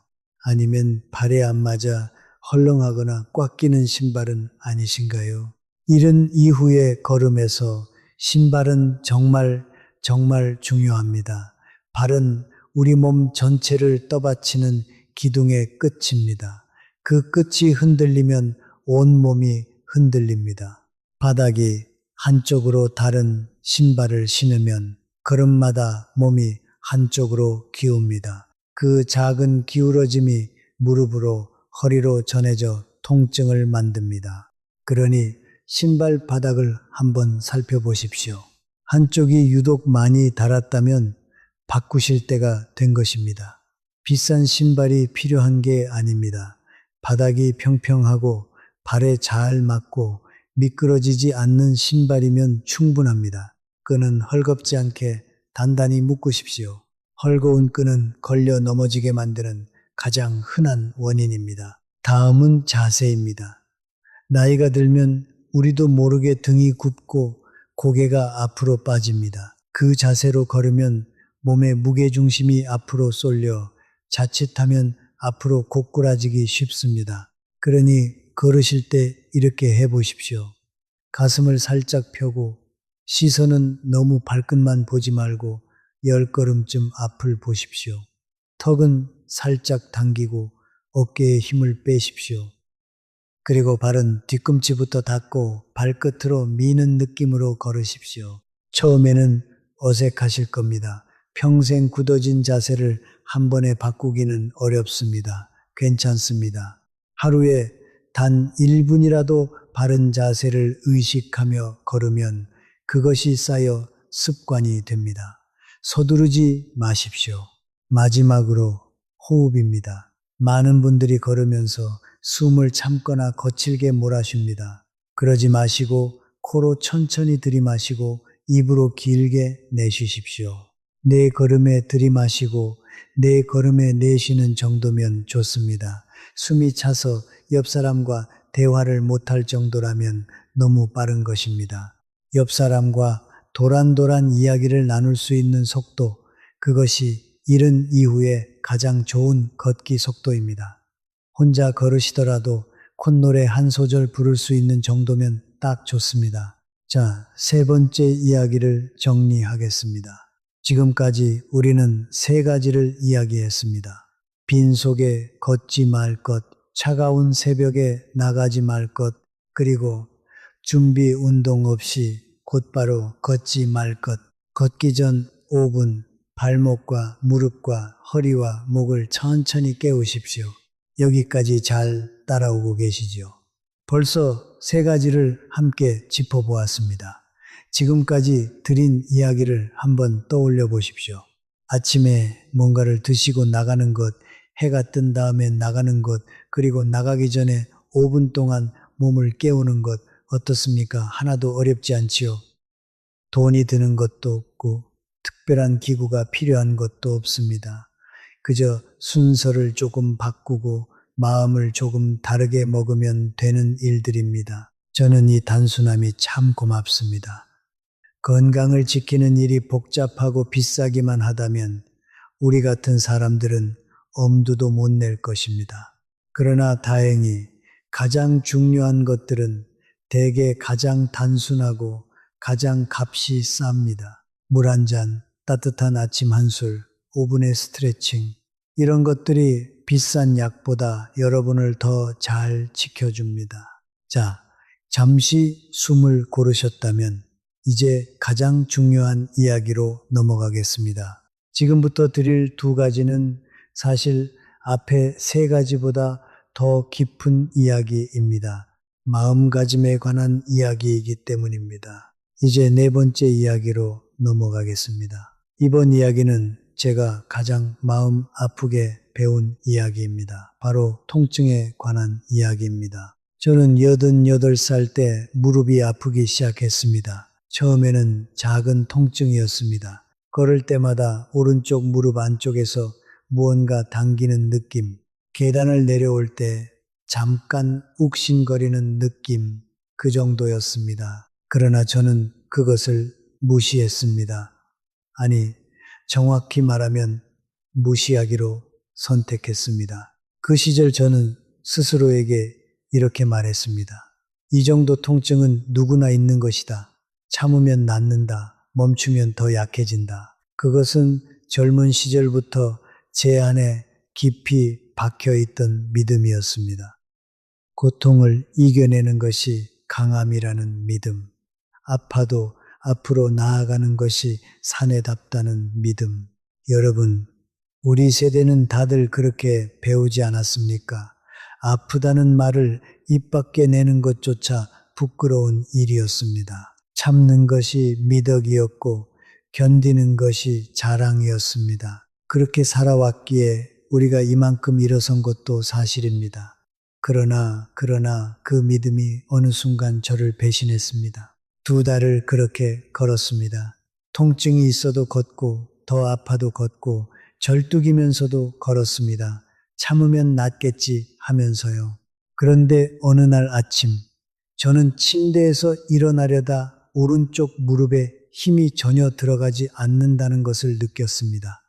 아니면 발에 안 맞아 헐렁하거나 꽉 끼는 신발은 아니신가요? 이른 이후의 걸음에서 신발은 정말 중요합니다. 발은 우리 몸 전체를 떠받치는 기둥의 끝입니다. 그 끝이 흔들리면 온 몸이 흔들립니다. 바닥이 한쪽으로 다른 신발을 신으면 걸음마다 몸이 한쪽으로 기웁니다. 그 작은 기울어짐이 무릎으로 허리로 전해져 통증을 만듭니다. 그러니 신발 바닥을 한번 살펴보십시오. 한쪽이 유독 많이 닳았다면 바꾸실 때가 된 것입니다. 비싼 신발이 필요한 게 아닙니다. 바닥이 평평하고 발에 잘 맞고 미끄러지지 않는 신발이면 충분합니다. 끈은 헐겁지 않게 단단히 묶으십시오. 헐거운 끈은 걸려 넘어지게 만드는 가장 흔한 원인입니다. 다음은 자세입니다. 나이가 들면 우리도 모르게 등이 굽고 고개가 앞으로 빠집니다. 그 자세로 걸으면 몸의 무게중심이 앞으로 쏠려 자칫하면 앞으로 고꾸라지기 쉽습니다. 그러니 걸으실 때 이렇게 해보십시오. 가슴을 살짝 펴고 시선은 너무 발끝만 보지 말고 10걸음쯤 앞을 보십시오. 턱은 살짝 당기고 어깨에 힘을 빼십시오. 그리고 발은 뒤꿈치부터 닿고 발끝으로 미는 느낌으로 걸으십시오. 처음에는 어색하실 겁니다. 평생 굳어진 자세를 한 번에 바꾸기는 어렵습니다. 괜찮습니다. 하루에 단 1분이라도 바른 자세를 의식하며 걸으면 그것이 쌓여 습관이 됩니다. 서두르지 마십시오. 마지막으로 호흡입니다. 많은 분들이 걸으면서 숨을 참거나 거칠게 몰아쉽니다. 그러지 마시고 코로 천천히 들이마시고 입으로 길게 내쉬십시오. 네 걸음에 들이마시고 네 걸음에 내쉬는 정도면 좋습니다. 숨이 차서 옆 사람과 대화를 못할 정도라면 너무 빠른 것입니다. 옆 사람과 도란도란 이야기를 나눌 수 있는 속도, 그것이 일은 이후에 가장 좋은 걷기 속도입니다. 혼자 걸으시더라도 콧노래 한 소절 부를 수 있는 정도면 딱 좋습니다. 자, 세 번째 이야기를 정리하겠습니다. 지금까지 우리는 세 가지를 이야기했습니다. 빈속에 걷지 말 것, 차가운 새벽에 나가지 말 것, 그리고 준비 운동 없이 곧바로 걷지 말 것. 걷기 전 5분 발목과 무릎과 허리와 목을 천천히 깨우십시오. 여기까지 잘 따라오고 계시죠? 벌써 세 가지를 함께 짚어보았습니다. 지금까지 드린 이야기를 한번 떠올려 보십시오. 아침에 뭔가를 드시고 나가는 것, 해가 뜬 다음에 나가는 것, 그리고 나가기 전에 5분 동안 몸을 깨우는 것 어떻습니까? 하나도 어렵지 않지요. 돈이 드는 것도 없고 특별한 기구가 필요한 것도 없습니다. 그저 순서를 조금 바꾸고 마음을 조금 다르게 먹으면 되는 일들입니다. 저는 이 단순함이 참 고맙습니다. 건강을 지키는 일이 복잡하고 비싸기만 하다면 우리 같은 사람들은 엄두도 못 낼 것입니다. 그러나 다행히 가장 중요한 것들은 대개 가장 단순하고 가장 값이 쌉니다. 물 한 잔, 따뜻한 아침 한술, 5분의 스트레칭, 이런 것들이 비싼 약보다 여러분을 더 잘 지켜줍니다. 자, 잠시 숨을 고르셨다면 이제 가장 중요한 이야기로 넘어가겠습니다. 지금부터 드릴 두 가지는 사실 앞에 세 가지보다 더 깊은 이야기입니다. 마음가짐에 관한 이야기이기 때문입니다. 이제 네 번째 이야기로 넘어가겠습니다. 이번 이야기는 제가 가장 마음 아프게 배운 이야기입니다. 바로 통증에 관한 이야기입니다. 저는 88살 때 무릎이 아프기 시작했습니다. 처음에는 작은 통증이었습니다. 걸을 때마다 오른쪽 무릎 안쪽에서 무언가 당기는 느낌, 계단을 내려올 때 잠깐 욱신거리는 느낌, 그 정도였습니다. 그러나 저는 그것을 무시했습니다. 아니, 정확히 말하면 무시하기로 선택했습니다. 그 시절 저는 스스로에게 이렇게 말했습니다. 이 정도 통증은 누구나 있는 것이다. 참으면 낫는다. 멈추면 더 약해진다. 그것은 젊은 시절부터 제 안에 깊이 박혀있던 믿음이었습니다. 고통을 이겨내는 것이 강함이라는 믿음. 아파도 앞으로 나아가는 것이 사내답다는 믿음. 여러분, 우리 세대는 다들 그렇게 배우지 않았습니까? 아프다는 말을 입 밖에 내는 것조차 부끄러운 일이었습니다. 참는 것이 미덕이었고 견디는 것이 자랑이었습니다. 그렇게 살아왔기에 우리가 이만큼 일어선 것도 사실입니다. 그러나 그 믿음이 어느 순간 저를 배신했습니다. 2달을 그렇게 걸었습니다. 통증이 있어도 걷고 더 아파도 걷고 절뚝이면서도 걸었습니다. 참으면 낫겠지 하면서요. 그런데 어느 날 아침 저는 침대에서 일어나려다 오른쪽 무릎에 힘이 전혀 들어가지 않는다는 것을 느꼈습니다.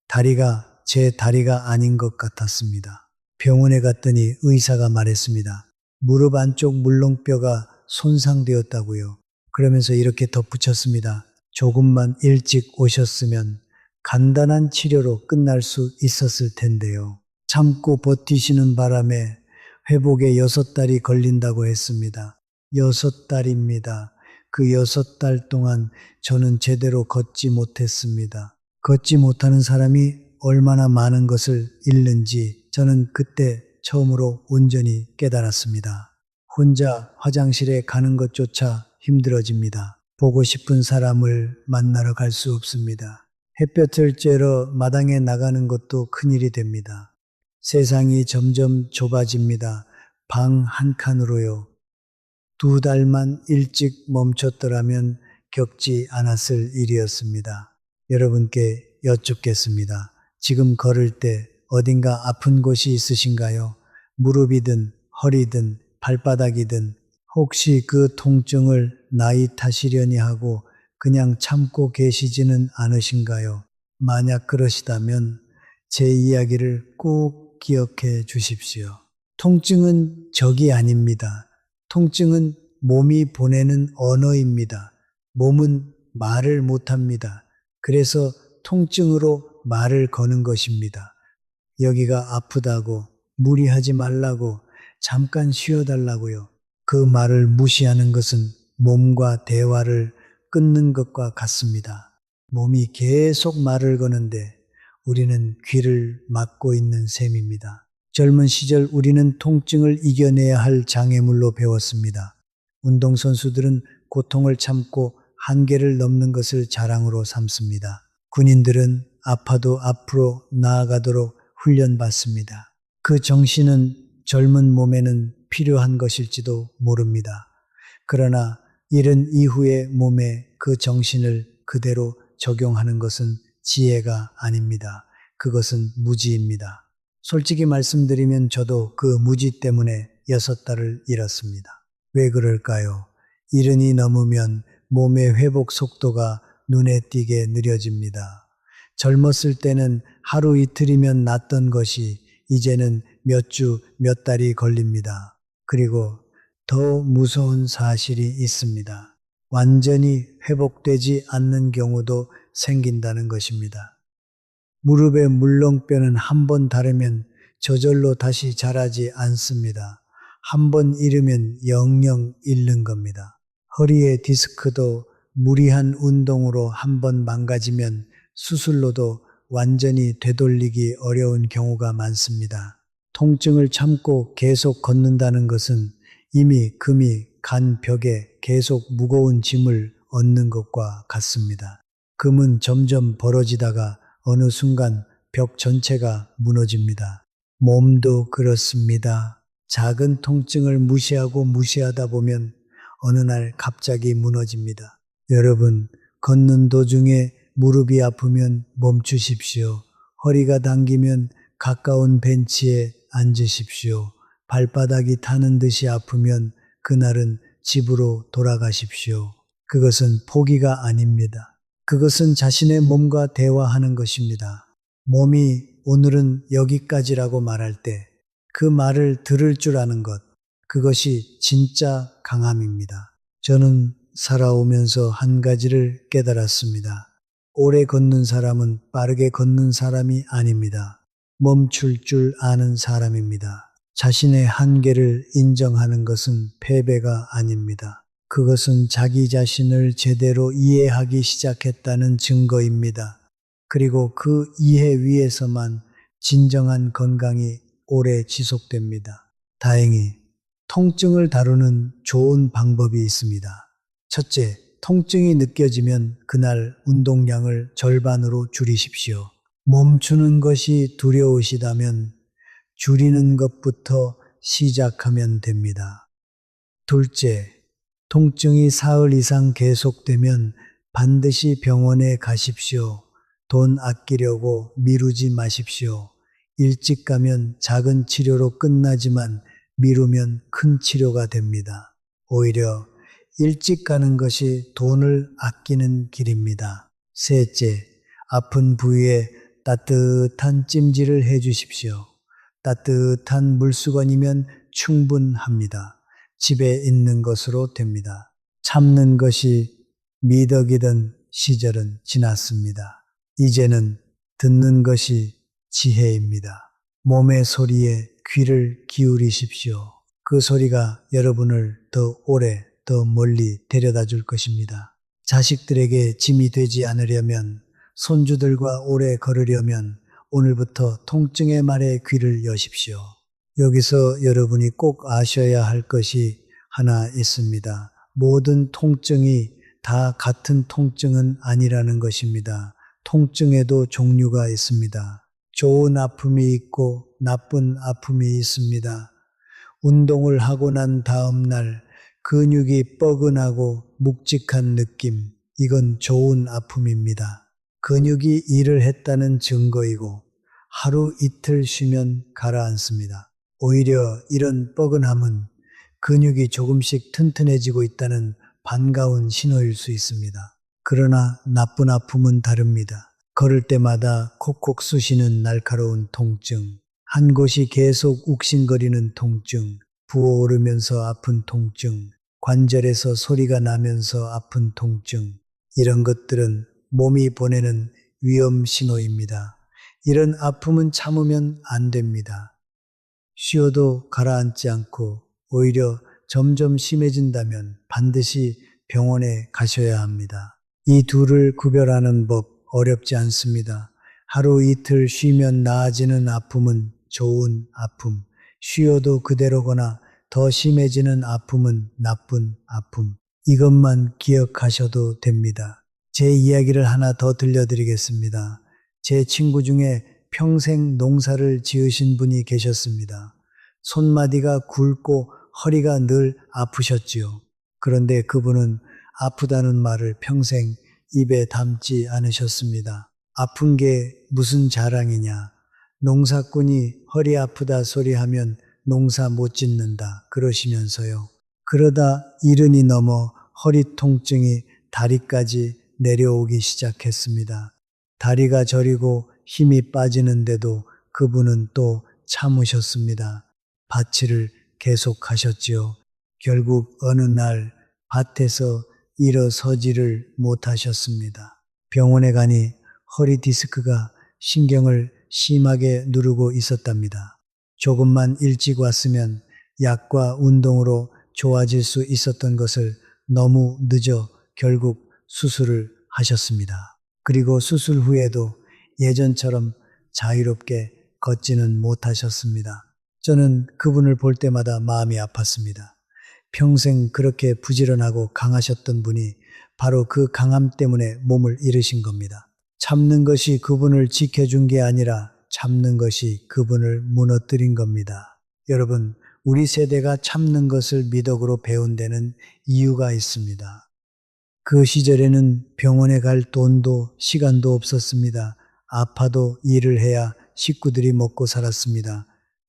다리가 제 다리가 아닌 것 같았습니다. 병원에 갔더니 의사가 말했습니다. 무릎 안쪽 물렁뼈가 손상되었다고요. 그러면서 이렇게 덧붙였습니다. 조금만 일찍 오셨으면 간단한 치료로 끝날 수 있었을 텐데요. 참고 버티시는 바람에 회복에 6달이 걸린다고 했습니다. 6달입니다. 그 6달 동안 저는 제대로 걷지 못했습니다. 걷지 못하는 사람이 얼마나 많은 것을 잃는지 저는 그때 처음으로 온전히 깨달았습니다. 혼자 화장실에 가는 것조차 힘들어집니다. 보고 싶은 사람을 만나러 갈 수 없습니다. 햇볕을 쬐러 마당에 나가는 것도 큰일이 됩니다. 세상이 점점 좁아집니다. 방 한 칸으로요. 2달만 일찍 멈췄더라면 겪지 않았을 일이었습니다. 여러분께 여쭙겠습니다. 지금 걸을 때 어딘가 아픈 곳이 있으신가요? 무릎이든 허리든 발바닥이든 혹시 그 통증을 나이 탓이려니 하고 그냥 참고 계시지는 않으신가요? 만약 그러시다면 제 이야기를 꼭 기억해 주십시오. 통증은 적이 아닙니다. 통증은 몸이 보내는 언어입니다. 몸은 말을 못합니다. 그래서 통증으로 말을 거는 것입니다. 여기가 아프다고, 무리하지 말라고, 잠깐 쉬어달라고요. 그 말을 무시하는 것은 몸과 대화를 끊는 것과 같습니다. 몸이 계속 말을 거는데 우리는 귀를 막고 있는 셈입니다. 젊은 시절 우리는 통증을 이겨내야 할 장애물로 배웠습니다. 운동선수들은 고통을 참고 한계를 넘는 것을 자랑으로 삼습니다. 군인들은 아파도 앞으로 나아가도록 훈련받습니다. 그 정신은 젊은 몸에는 필요한 것일지도 모릅니다. 그러나 이른 이후의 몸에 그 정신을 그대로 적용하는 것은 지혜가 아닙니다. 그것은 무지입니다. 솔직히 말씀드리면 저도 그 무지 때문에 6달을 잃었습니다. 왜 그럴까요? 이른이 넘으면 몸의 회복 속도가 눈에 띄게 느려집니다. 젊었을 때는 하루 이틀이면 낫던 것이 이제는 몇 주, 몇 달이 걸립니다. 그리고 더 무서운 사실이 있습니다. 완전히 회복되지 않는 경우도 생긴다는 것입니다. 무릎의 물렁뼈는 한 번 다르면 저절로 다시 자라지 않습니다. 한 번 잃으면 영영 잃는 겁니다. 허리의 디스크도 무리한 운동으로 한 번 망가지면 수술로도 완전히 되돌리기 어려운 경우가 많습니다. 통증을 참고 계속 걷는다는 것은 이미 금이 간 벽에 계속 무거운 짐을 얻는 것과 같습니다. 금은 점점 벌어지다가 어느 순간 벽 전체가 무너집니다. 몸도 그렇습니다. 작은 통증을 무시하다 보면 어느 날 갑자기 무너집니다. 여러분, 걷는 도중에 무릎이 아프면 멈추십시오. 허리가 당기면 가까운 벤치에 앉으십시오. 발바닥이 타는 듯이 아프면 그날은 집으로 돌아가십시오. 그것은 포기가 아닙니다. 그것은 자신의 몸과 대화하는 것입니다. 몸이 오늘은 여기까지라고 말할 때 그 말을 들을 줄 아는 것, 그것이 진짜 강함입니다. 저는 살아오면서 한 가지를 깨달았습니다. 오래 걷는 사람은 빠르게 걷는 사람이 아닙니다. 멈출 줄 아는 사람입니다. 자신의 한계를 인정하는 것은 패배가 아닙니다. 그것은 자기 자신을 제대로 이해하기 시작했다는 증거입니다. 그리고 그 이해 위에서만 진정한 건강이 오래 지속됩니다. 다행히 통증을 다루는 좋은 방법이 있습니다. 첫째, 통증이 느껴지면 그날 운동량을 절반으로 줄이십시오. 멈추는 것이 두려우시다면 줄이는 것부터 시작하면 됩니다. 둘째, 통증이 사흘 이상 계속되면 반드시 병원에 가십시오. 돈 아끼려고 미루지 마십시오. 일찍 가면 작은 치료로 끝나지만 미루면 큰 치료가 됩니다. 오히려 일찍 가는 것이 돈을 아끼는 길입니다. 셋째, 아픈 부위에 따뜻한 찜질을 해 주십시오. 따뜻한 물수건이면 충분합니다. 집에 있는 것으로 됩니다. 참는 것이 미덕이던 시절은 지났습니다. 이제는 듣는 것이 지혜입니다. 몸의 소리에 귀를 기울이십시오. 그 소리가 여러분을 더 오래, 더 멀리 데려다 줄 것입니다. 자식들에게 짐이 되지 않으려면, 손주들과 오래 걸으려면 오늘부터 통증의 말에 귀를 여십시오. 여기서 여러분이 꼭 아셔야 할 것이 하나 있습니다. 모든 통증이 다 같은 통증은 아니라는 것입니다. 통증에도 종류가 있습니다. 좋은 아픔이 있고 나쁜 아픔이 있습니다. 운동을 하고 난 다음 날 근육이 뻐근하고 묵직한 느낌, 이건 좋은 아픔입니다. 근육이 일을 했다는 증거이고 하루 이틀 쉬면 가라앉습니다. 오히려 이런 뻐근함은 근육이 조금씩 튼튼해지고 있다는 반가운 신호일 수 있습니다. 그러나 나쁜 아픔은 다릅니다. 걸을 때마다 콕콕 쑤시는 날카로운 통증, 한 곳이 계속 욱신거리는 통증, 부어오르면서 아픈 통증, 관절에서 소리가 나면서 아픈 통증, 이런 것들은 몸이 보내는 위험 신호입니다. 이런 아픔은 참으면 안 됩니다. 쉬어도 가라앉지 않고 오히려 점점 심해진다면 반드시 병원에 가셔야 합니다. 이 둘을 구별하는 법 어렵지 않습니다. 하루 이틀 쉬면 나아지는 아픔은 좋은 아픔, 쉬어도 그대로거나 더 심해지는 아픔은 나쁜 아픔. 이것만 기억하셔도 됩니다. 제 이야기를 하나 더 들려드리겠습니다. 제 친구 중에 평생 농사를 지으신 분이 계셨습니다. 손마디가 굵고 허리가 늘 아프셨지요. 그런데 그분은 아프다는 말을 평생 입에 담지 않으셨습니다. 아픈 게 무슨 자랑이냐. 농사꾼이 허리 아프다 소리하면 농사 못 짓는다 그러시면서요. 그러다 이른이 넘어 허리 통증이 다리까지 내려오기 시작했습니다. 다리가 저리고 힘이 빠지는데도 그분은 또 참으셨습니다. 밭일을 계속하셨지요. 결국 어느 날 밭에서 일어서지를 못하셨습니다. 병원에 가니 허리 디스크가 신경을 심하게 누르고 있었답니다. 조금만 일찍 왔으면 약과 운동으로 좋아질 수 있었던 것을 너무 늦어 결국 수술을 하셨습니다. 그리고 수술 후에도 예전처럼 자유롭게 걷지는 못하셨습니다. 저는 그분을 볼 때마다 마음이 아팠습니다. 평생 그렇게 부지런하고 강하셨던 분이 바로 그 강함 때문에 몸을 잃으신 겁니다. 참는 것이 그분을 지켜준 게 아니라 참는 것이 그분을 무너뜨린 겁니다. 여러분, 우리 세대가 참는 것을 미덕으로 배운 데는 이유가 있습니다. 그 시절에는 병원에 갈 돈도 시간도 없었습니다. 아파도 일을 해야 식구들이 먹고 살았습니다.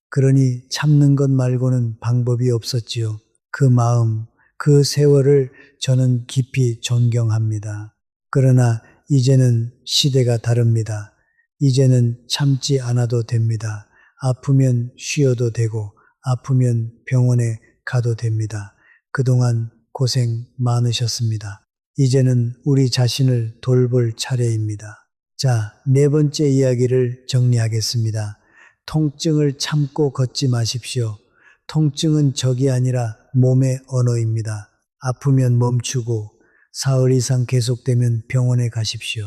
그러니 참는 것 말고는 방법이 없었지요. 그 마음, 그 세월을 저는 깊이 존경합니다. 그러나 이제는 시대가 다릅니다. 이제는 참지 않아도 됩니다. 아프면 쉬어도 되고 아프면 병원에 가도 됩니다. 그동안 고생 많으셨습니다. 이제는 우리 자신을 돌볼 차례입니다. 자, 네 번째 이야기를 정리하겠습니다. 통증을 참고 걷지 마십시오. 통증은 적이 아니라 몸의 언어입니다. 아프면 멈추고 사흘 이상 계속되면 병원에 가십시오.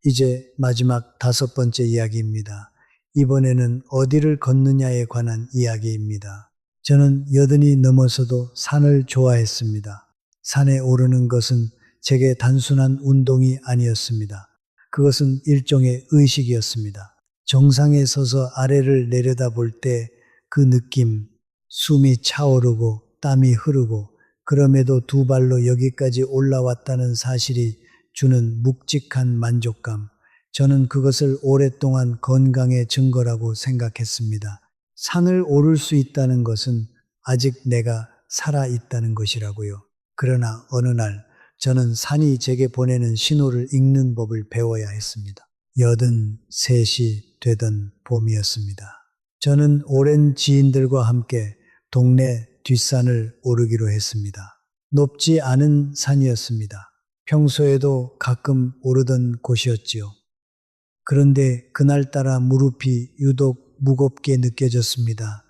이제 마지막 다섯 번째 이야기입니다. 이번에는 어디를 걷느냐에 관한 이야기입니다. 저는 80이 넘어서도 산을 좋아했습니다. 산에 오르는 것은 제게 단순한 운동이 아니었습니다. 그것은 일종의 의식이었습니다. 정상에 서서 아래를 내려다볼 때 그 느낌, 숨이 차오르고 땀이 흐르고 그럼에도 두 발로 여기까지 올라왔다는 사실이 주는 묵직한 만족감. 저는 그것을 오랫동안 건강의 증거라고 생각했습니다. 산을 오를 수 있다는 것은 아직 내가 살아있다는 것이라고요. 그러나 어느 날 저는 산이 제게 보내는 신호를 읽는 법을 배워야 했습니다. 83이 되던 봄이었습니다. 저는 오랜 지인들과 함께 동네 뒷산을 오르기로 했습니다. 높지 않은 산이었습니다. 평소에도 가끔 오르던 곳이었지요. 그런데 그날따라 무릎이 유독 무겁게 느껴졌습니다.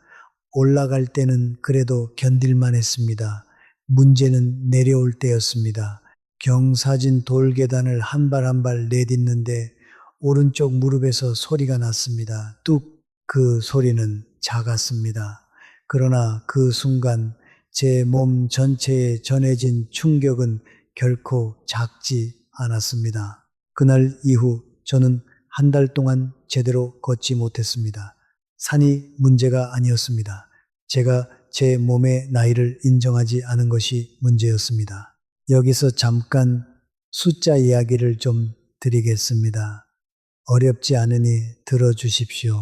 올라갈 때는 그래도 견딜만 했습니다. 문제는 내려올 때였습니다. 경사진 돌계단을 한 발 한 발 내딛는데 오른쪽 무릎에서 소리가 났습니다. 뚝! 그 소리는 작았습니다. 그러나 그 순간 제 몸 전체에 전해진 충격은 결코 작지 않았습니다. 그날 이후 저는 한 달 동안 제대로 걷지 못했습니다. 산이 문제가 아니었습니다. 제가 제 몸의 나이를 인정하지 않은 것이 문제였습니다. 여기서 잠깐 숫자 이야기를 좀 드리겠습니다. 어렵지 않으니 들어주십시오.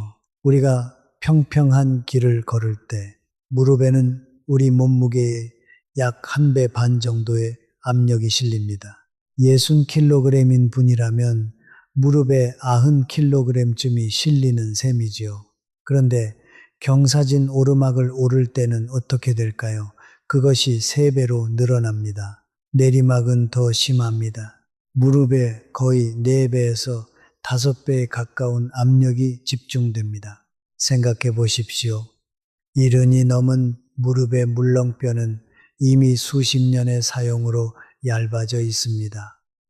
우리가 평평한 길을 걸을 때 무릎에는 우리 몸무게의 약 1배 반 정도의 압력이 실립니다. 60kg인 분이라면 무릎에 90kg쯤이 실리는 셈이지요. 그런데 경사진 오르막을 오를 때는 어떻게 될까요? 그것이 3배로 늘어납니다. 내리막은 더 심합니다. 무릎에 거의 4배에서 5배에 가까운 압력이 집중됩니다. 생각해 보십시오. 이른이 넘은 무릎의 물렁뼈는 이미 수십 년의 사용으로 얇아져 있습니다.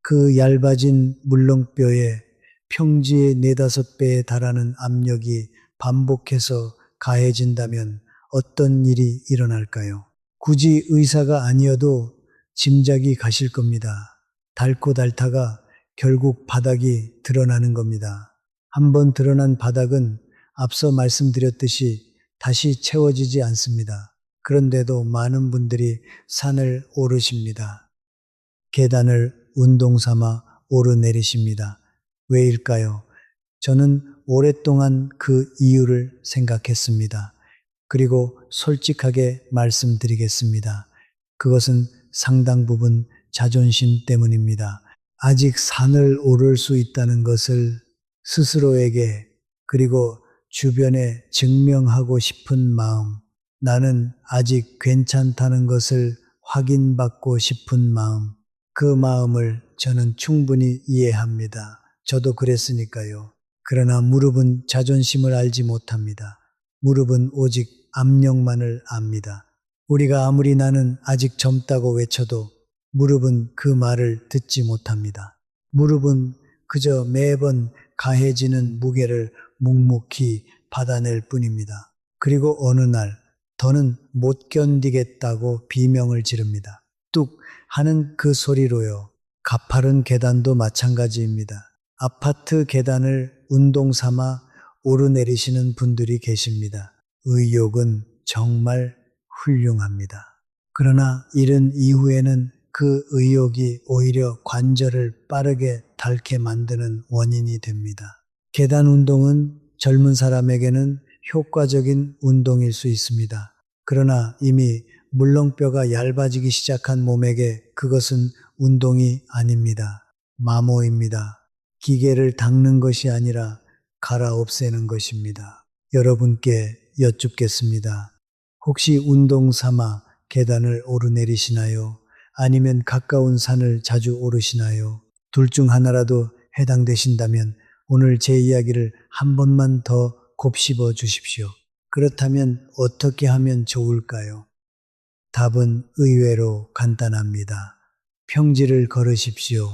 그 얇아진 물렁뼈에 평지의 4~5배에 달하는 압력이 반복해서 가해진다면 어떤 일이 일어날까요? 굳이 의사가 아니어도 짐작이 가실 겁니다. 닳고 닳다가 결국 바닥이 드러나는 겁니다. 한번 드러난 바닥은 앞서 말씀드렸듯이 다시 채워지지 않습니다. 그런데도 많은 분들이 산을 오르십니다. 계단을 운동 삼아 오르내리십니다. 왜일까요? 저는 오랫동안 그 이유를 생각했습니다. 그리고 솔직하게 말씀드리겠습니다. 그것은 상당 부분 자존심 때문입니다. 아직 산을 오를 수 있다는 것을 스스로에게 그리고 주변에 증명하고 싶은 마음, 나는 아직 괜찮다는 것을 확인받고 싶은 마음, 그 마음을 저는 충분히 이해합니다. 저도 그랬으니까요. 그러나 무릎은 자존심을 알지 못합니다. 무릎은 오직 압력만을 압니다. 우리가 아무리 나는 아직 젊다고 외쳐도 무릎은 그 말을 듣지 못합니다. 무릎은 그저 매번 가해지는 무게를 묵묵히 받아낼 뿐입니다. 그리고 어느 날 더는 못 견디겠다고 비명을 지릅니다. 뚝 하는 그 소리로요. 가파른 계단도 마찬가지입니다. 아파트 계단을 운동 삼아 오르내리시는 분들이 계십니다. 의욕은 정말 훌륭합니다. 그러나 이른 이후에는 그 의욕이 오히려 관절을 빠르게 닳게 만드는 원인이 됩니다. 계단 운동은 젊은 사람에게는 효과적인 운동일 수 있습니다. 그러나 이미 물렁뼈가 얇아지기 시작한 몸에게 그것은 운동이 아닙니다. 마모입니다. 기계를 닦는 것이 아니라 갈아 없애는 것입니다. 여러분께 여쭙겠습니다. 혹시 운동 삼아 계단을 오르내리시나요? 아니면 가까운 산을 자주 오르시나요? 둘 중 하나라도 해당되신다면 오늘 제 이야기를 한 번만 더 곱씹어 주십시오. 그렇다면 어떻게 하면 좋을까요? 답은 의외로 간단합니다. 평지를 걸으십시오.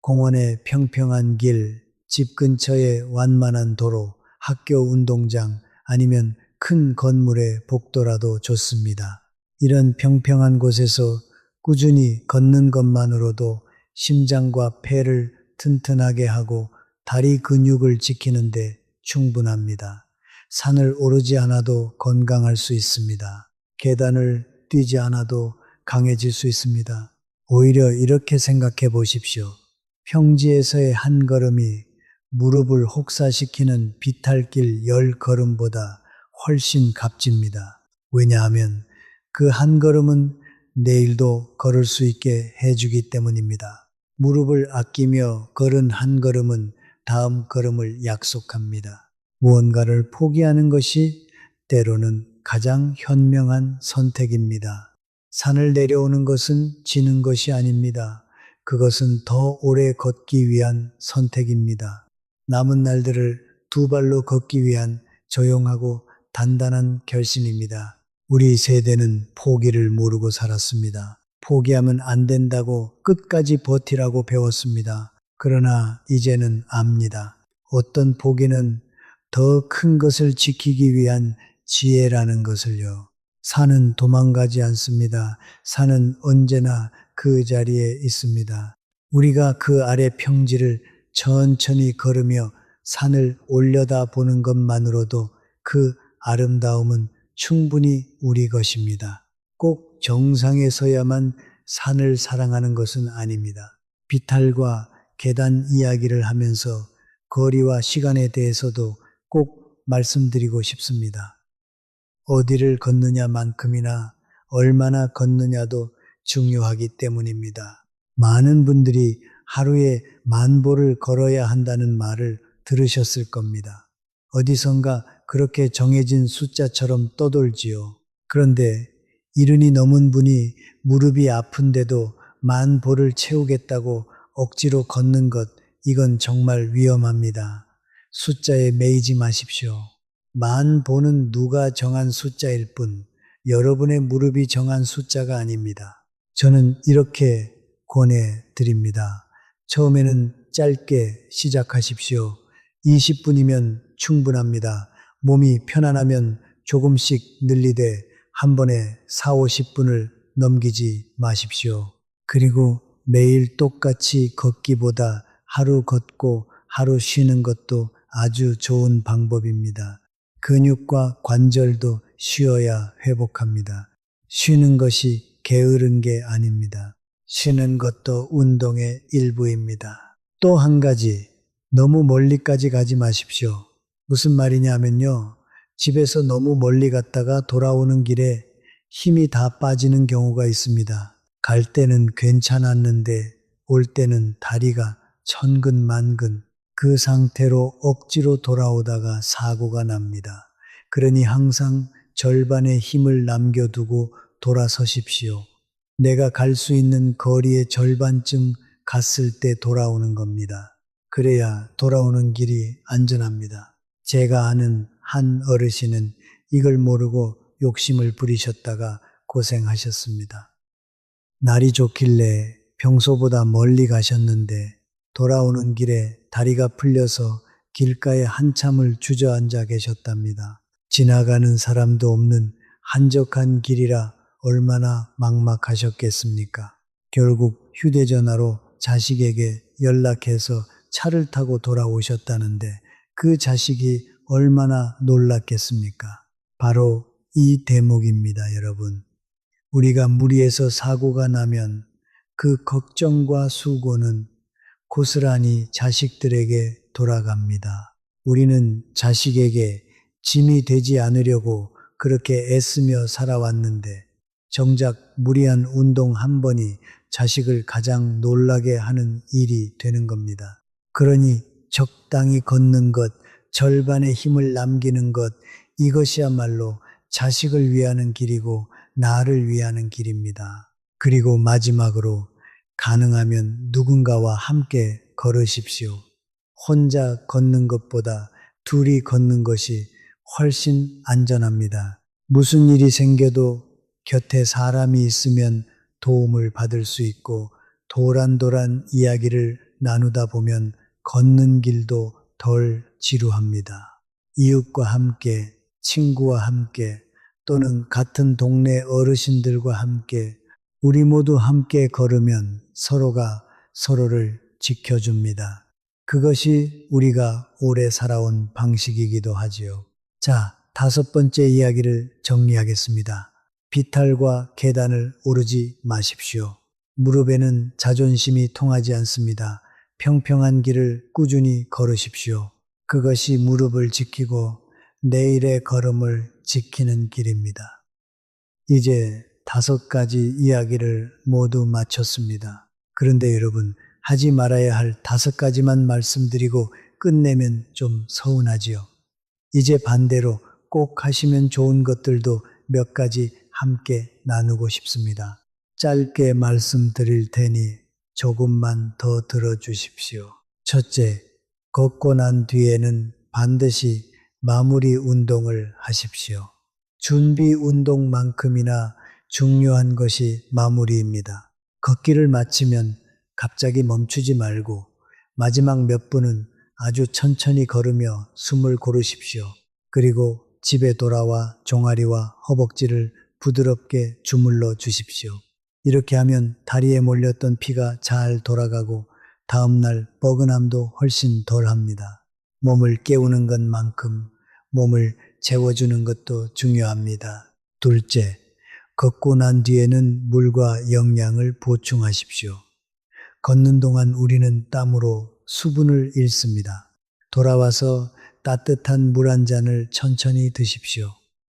공원의 평평한 길, 집 근처의 완만한 도로, 학교 운동장 아니면 큰 건물의 복도라도 좋습니다. 이런 평평한 곳에서 꾸준히 걷는 것만으로도 심장과 폐를 튼튼하게 하고 다리 근육을 지키는데 충분합니다. 산을 오르지 않아도 건강할 수 있습니다. 계단을 뛰지 않아도 강해질 수 있습니다. 오히려 이렇게 생각해 보십시오. 평지에서의 한 걸음이 무릎을 혹사시키는 비탈길 10걸음보다 훨씬 값집니다. 왜냐하면 그 한 걸음은 내일도 걸을 수 있게 해주기 때문입니다. 무릎을 아끼며 걸은 한 걸음은 다음 걸음을 약속합니다. 무언가를 포기하는 것이 때로는 가장 현명한 선택입니다. 산을 내려오는 것은 지는 것이 아닙니다. 그것은 더 오래 걷기 위한 선택입니다. 남은 날들을 두 발로 걷기 위한 조용하고 단단한 결심입니다. 우리 세대는 포기를 모르고 살았습니다. 포기하면 안 된다고 끝까지 버티라고 배웠습니다. 그러나 이제는 압니다. 어떤 포기는 더 큰 것을 지키기 위한 지혜라는 것을요. 산은 도망가지 않습니다. 산은 언제나 그 자리에 있습니다. 우리가 그 아래 평지를 천천히 걸으며 산을 올려다 보는 것만으로도 그 아름다움은 충분히 우리 것입니다. 꼭 정상에 서야만 산을 사랑하는 것은 아닙니다. 비탈과 계단 이야기를 하면서 거리와 시간에 대해서도 꼭 말씀드리고 싶습니다. 어디를 걷느냐만큼이나 얼마나 걷느냐도 중요하기 때문입니다. 많은 분들이 하루에 10,000보를 걸어야 한다는 말을 들으셨을 겁니다. 어디선가 그렇게 정해진 숫자처럼 떠돌지요. 그런데 이른이 넘은 분이 무릎이 아픈데도 10,000보를 채우겠다고 억지로 걷는 것, 이건 정말 위험합니다. 숫자에 매이지 마십시오. 10,000보는 누가 정한 숫자일 뿐, 여러분의 무릎이 정한 숫자가 아닙니다. 저는 이렇게 권해드립니다. 처음에는 짧게 시작하십시오. 20분이면 충분합니다. 몸이 편안하면 조금씩 늘리되 한 번에 4, 50분을 넘기지 마십시오. 그리고 매일 똑같이 걷기보다 하루 걷고 하루 쉬는 것도 아주 좋은 방법입니다. 근육과 관절도 쉬어야 회복합니다. 쉬는 것이 게으른 게 아닙니다. 쉬는 것도 운동의 일부입니다. 또 한 가지, 너무 멀리까지 가지 마십시오. 무슨 말이냐면요. 집에서 너무 멀리 갔다가 돌아오는 길에 힘이 다 빠지는 경우가 있습니다. 갈 때는 괜찮았는데 올 때는 다리가 천근만근, 그 상태로 억지로 돌아오다가 사고가 납니다. 그러니 항상 절반의 힘을 남겨두고 돌아서십시오. 내가 갈 수 있는 거리의 절반쯤 갔을 때 돌아오는 겁니다. 그래야 돌아오는 길이 안전합니다. 제가 아는 한 어르신은 이걸 모르고 욕심을 부리셨다가 고생하셨습니다. 날이 좋길래 평소보다 멀리 가셨는데 돌아오는 길에 다리가 풀려서 길가에 한참을 주저앉아 계셨답니다. 지나가는 사람도 없는 한적한 길이라 얼마나 막막하셨겠습니까? 결국 휴대전화로 자식에게 연락해서 차를 타고 돌아오셨다는데 그 자식이 얼마나 놀랐겠습니까? 바로 이 대목입니다, 여러분. 우리가 무리해서 사고가 나면 그 걱정과 수고는 고스란히 자식들에게 돌아갑니다. 우리는 자식에게 짐이 되지 않으려고 그렇게 애쓰며 살아왔는데 정작 무리한 운동 한 번이 자식을 가장 놀라게 하는 일이 되는 겁니다. 그러니 적당히 걷는 것, 절반의 힘을 남기는 것, 이것이야말로 자식을 위하는 길이고 나를 위하는 길입니다. 그리고 마지막으로 가능하면 누군가와 함께 걸으십시오. 혼자 걷는 것보다 둘이 걷는 것이 훨씬 안전합니다. 무슨 일이 생겨도 곁에 사람이 있으면 도움을 받을 수 있고 도란도란 이야기를 나누다 보면 걷는 길도 덜 지루합니다. 이웃과 함께, 친구와 함께, 또는 같은 동네 어르신들과 함께 우리 모두 함께 걸으면 서로가 서로를 지켜줍니다. 그것이 우리가 오래 살아온 방식이기도 하지요. 자, 5번째 이야기를 정리하겠습니다. 비탈과 계단을 오르지 마십시오. 무릎에는 자존심이 통하지 않습니다. 평평한 길을 꾸준히 걸으십시오. 그것이 무릎을 지키고 내일의 걸음을 지키는 길입니다. 이제 5가지 이야기를 모두 마쳤습니다. 그런데 여러분, 하지 말아야 할 5가지만 말씀드리고 끝내면 좀 서운하지요. 이제 반대로 꼭 하시면 좋은 것들도 몇 가지 함께 나누고 싶습니다. 짧게 말씀드릴 테니 조금만 더 들어주십시오. 첫째, 걷고 난 뒤에는 반드시 마무리 운동을 하십시오. 준비 운동만큼이나 중요한 것이 마무리입니다. 걷기를 마치면 갑자기 멈추지 말고 마지막 몇 분은 아주 천천히 걸으며 숨을 고르십시오. 그리고 집에 돌아와 종아리와 허벅지를 부드럽게 주물러 주십시오. 이렇게 하면 다리에 몰렸던 피가 잘 돌아가고 다음날 뻐근함도 훨씬 덜합니다. 몸을 깨우는 것만큼 몸을 재워주는 것도 중요합니다. 둘째, 걷고 난 뒤에는 물과 영양을 보충하십시오. 걷는 동안 우리는 땀으로 수분을 잃습니다. 돌아와서 따뜻한 물 한 잔을 천천히 드십시오.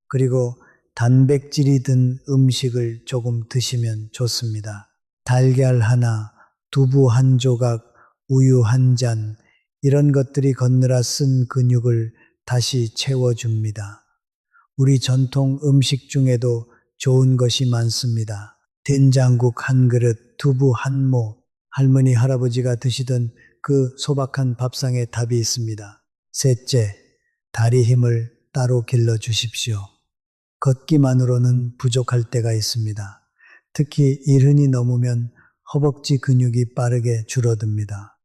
그리고 단백질이 든 음식을 조금 드시면 좋습니다. 달걀 하나, 두부 한 조각, 우유 한 잔, 이런 것들이 걷느라 쓴 근육을 다시 채워줍니다. 우리 전통 음식 중에도 좋은 것이 많습니다. 된장국 한 그릇, 두부 한 모, 할머니, 할아버지가 드시던 그 소박한 밥상에 답이 있습니다. 셋째, 다리 힘을 따로 길러 주십시오. 걷기만으로는 부족할 때가 있습니다. 특히 일흔이 넘으면 허벅지 근육이 빠르게 줄어듭니다.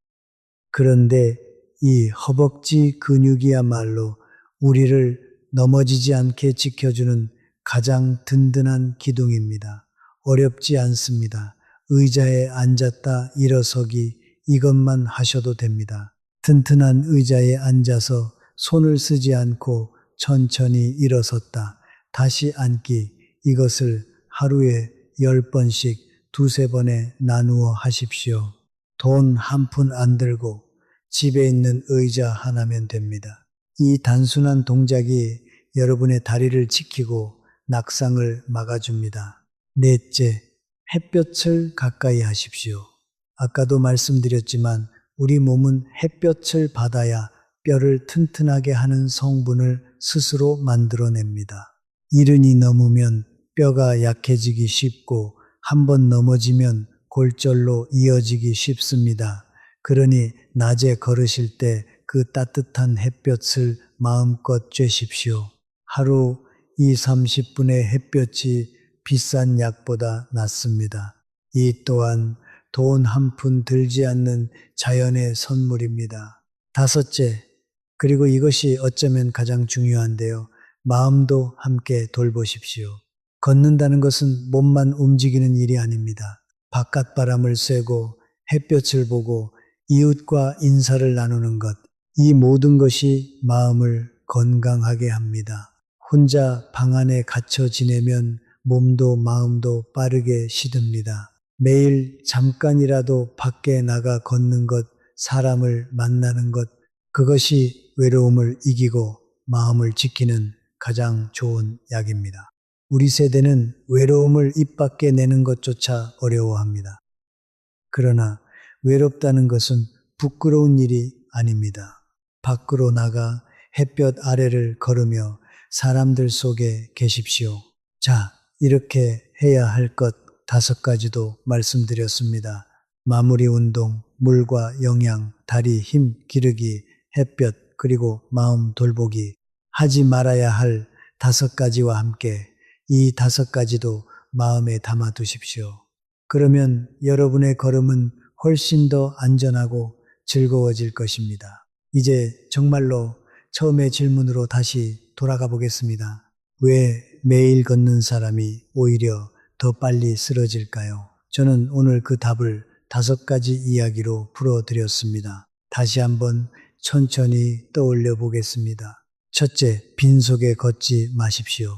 그런데 이 허벅지 근육이야말로 우리를 넘어지지 않게 지켜주는 가장 든든한 기둥입니다. 어렵지 않습니다. 의자에 앉았다 일어서기 이것만 하셔도 됩니다. 튼튼한 의자에 앉아서 손을 쓰지 않고 천천히 일어섰다. 다시 앉기, 이것을 하루에 10번씩 두세 번에 나누어 하십시오. 돈 한 푼 안 들고 집에 있는 의자 하나면 됩니다. 이 단순한 동작이 여러분의 다리를 지키고 낙상을 막아줍니다. 넷째, 햇볕을 가까이 하십시오. 아까도 말씀드렸지만 우리 몸은 햇볕을 받아야 뼈를 튼튼하게 하는 성분을 스스로 만들어냅니다. 일흔이 넘으면 뼈가 약해지기 쉽고 한번 넘어지면 골절로 이어지기 쉽습니다. 그러니 낮에 걸으실 때 그 따뜻한 햇볕을 마음껏 쬐십시오. 하루 2, 30분의 햇볕이 비싼 약보다 낫습니다. 이 또한 돈 한 푼 들지 않는 자연의 선물입니다. 다섯째, 그리고 이것이 어쩌면 가장 중요한데요. 마음도 함께 돌보십시오. 걷는다는 것은 몸만 움직이는 일이 아닙니다. 바깥 바람을 쐬고 햇볕을 보고 이웃과 인사를 나누는 것, 이 모든 것이 마음을 건강하게 합니다. 혼자 방 안에 갇혀 지내면 몸도 마음도 빠르게 시듭니다. 매일 잠깐이라도 밖에 나가 걷는 것, 사람을 만나는 것, 그것이 외로움을 이기고 마음을 지키는 가장 좋은 약입니다. 우리 세대는 외로움을 입 밖에 내는 것조차 어려워합니다. 그러나 외롭다는 것은 부끄러운 일이 아닙니다. 밖으로 나가 햇볕 아래를 걸으며 사람들 속에 계십시오. 자, 이렇게 해야 할 것 5가지도 말씀드렸습니다. 마무리 운동, 물과 영양, 다리 힘 기르기, 햇볕, 그리고 마음 돌보기. 하지 말아야 할 5가지와 함께 이 5가지도 마음에 담아 두십시오. 그러면 여러분의 걸음은 훨씬 더 안전하고 즐거워질 것입니다. 이제 정말로 처음의 질문으로 다시 돌아가 보겠습니다. 왜 매일 걷는 사람이 오히려 더 빨리 쓰러질까요? 저는 오늘 그 답을 5가지 이야기로 풀어드렸습니다. 다시 한번 천천히 떠올려 보겠습니다. 첫째, 빈속에 걷지 마십시오.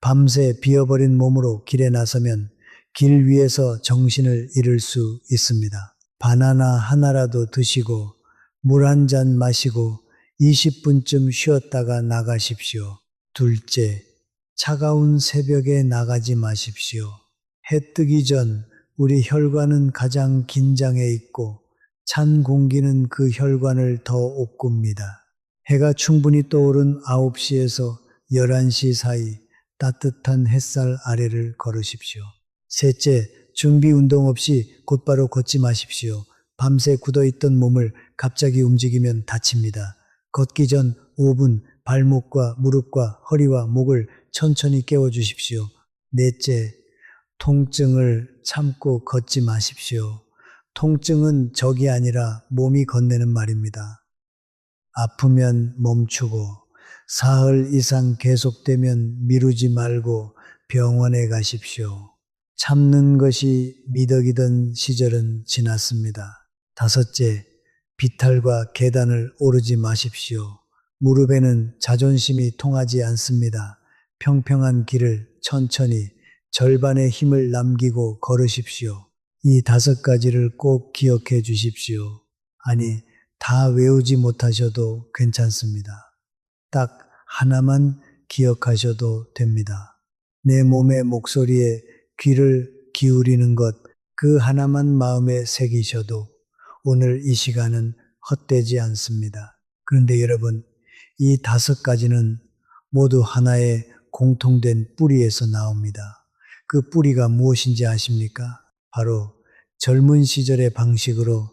밤새 비어버린 몸으로 길에 나서면 길 위에서 정신을 잃을 수 있습니다. 바나나 하나라도 드시고 물 한 잔 마시고 20분쯤 쉬었다가 나가십시오. 둘째, 차가운 새벽에 나가지 마십시오. 해 뜨기 전 우리 혈관은 가장 긴장해 있고 찬 공기는 그 혈관을 더 옥굽니다. 해가 충분히 떠오른 9시에서 11시 사이 따뜻한 햇살 아래를 걸으십시오. 셋째, 준비 운동 없이 곧바로 걷지 마십시오. 밤새 굳어있던 몸을 갑자기 움직이면 다칩니다. 걷기 전 5분 발목과 무릎과 허리와 목을 천천히 깨워주십시오. 넷째, 통증을 참고 걷지 마십시오. 통증은 적이 아니라 몸이 건네는 말입니다. 아프면 멈추고 사흘 이상 계속되면 미루지 말고 병원에 가십시오. 참는 것이 미덕이던 시절은 지났습니다. 5째, 비탈과 계단을 오르지 마십시오. 무릎에는 자존심이 통하지 않습니다. 평평한 길을 천천히 절반의 힘을 남기고 걸으십시오. 이 5가지를 꼭 기억해 주십시오. 아니, 다 외우지 못하셔도 괜찮습니다. 딱 하나만 기억하셔도 됩니다. 내 몸의 목소리에 귀를 기울이는 것, 그 하나만 마음에 새기셔도 오늘 이 시간은 헛되지 않습니다. 그런데 여러분, 이 5가지는 모두 하나의 공통된 뿌리에서 나옵니다. 그 뿌리가 무엇인지 아십니까? 바로 젊은 시절의 방식으로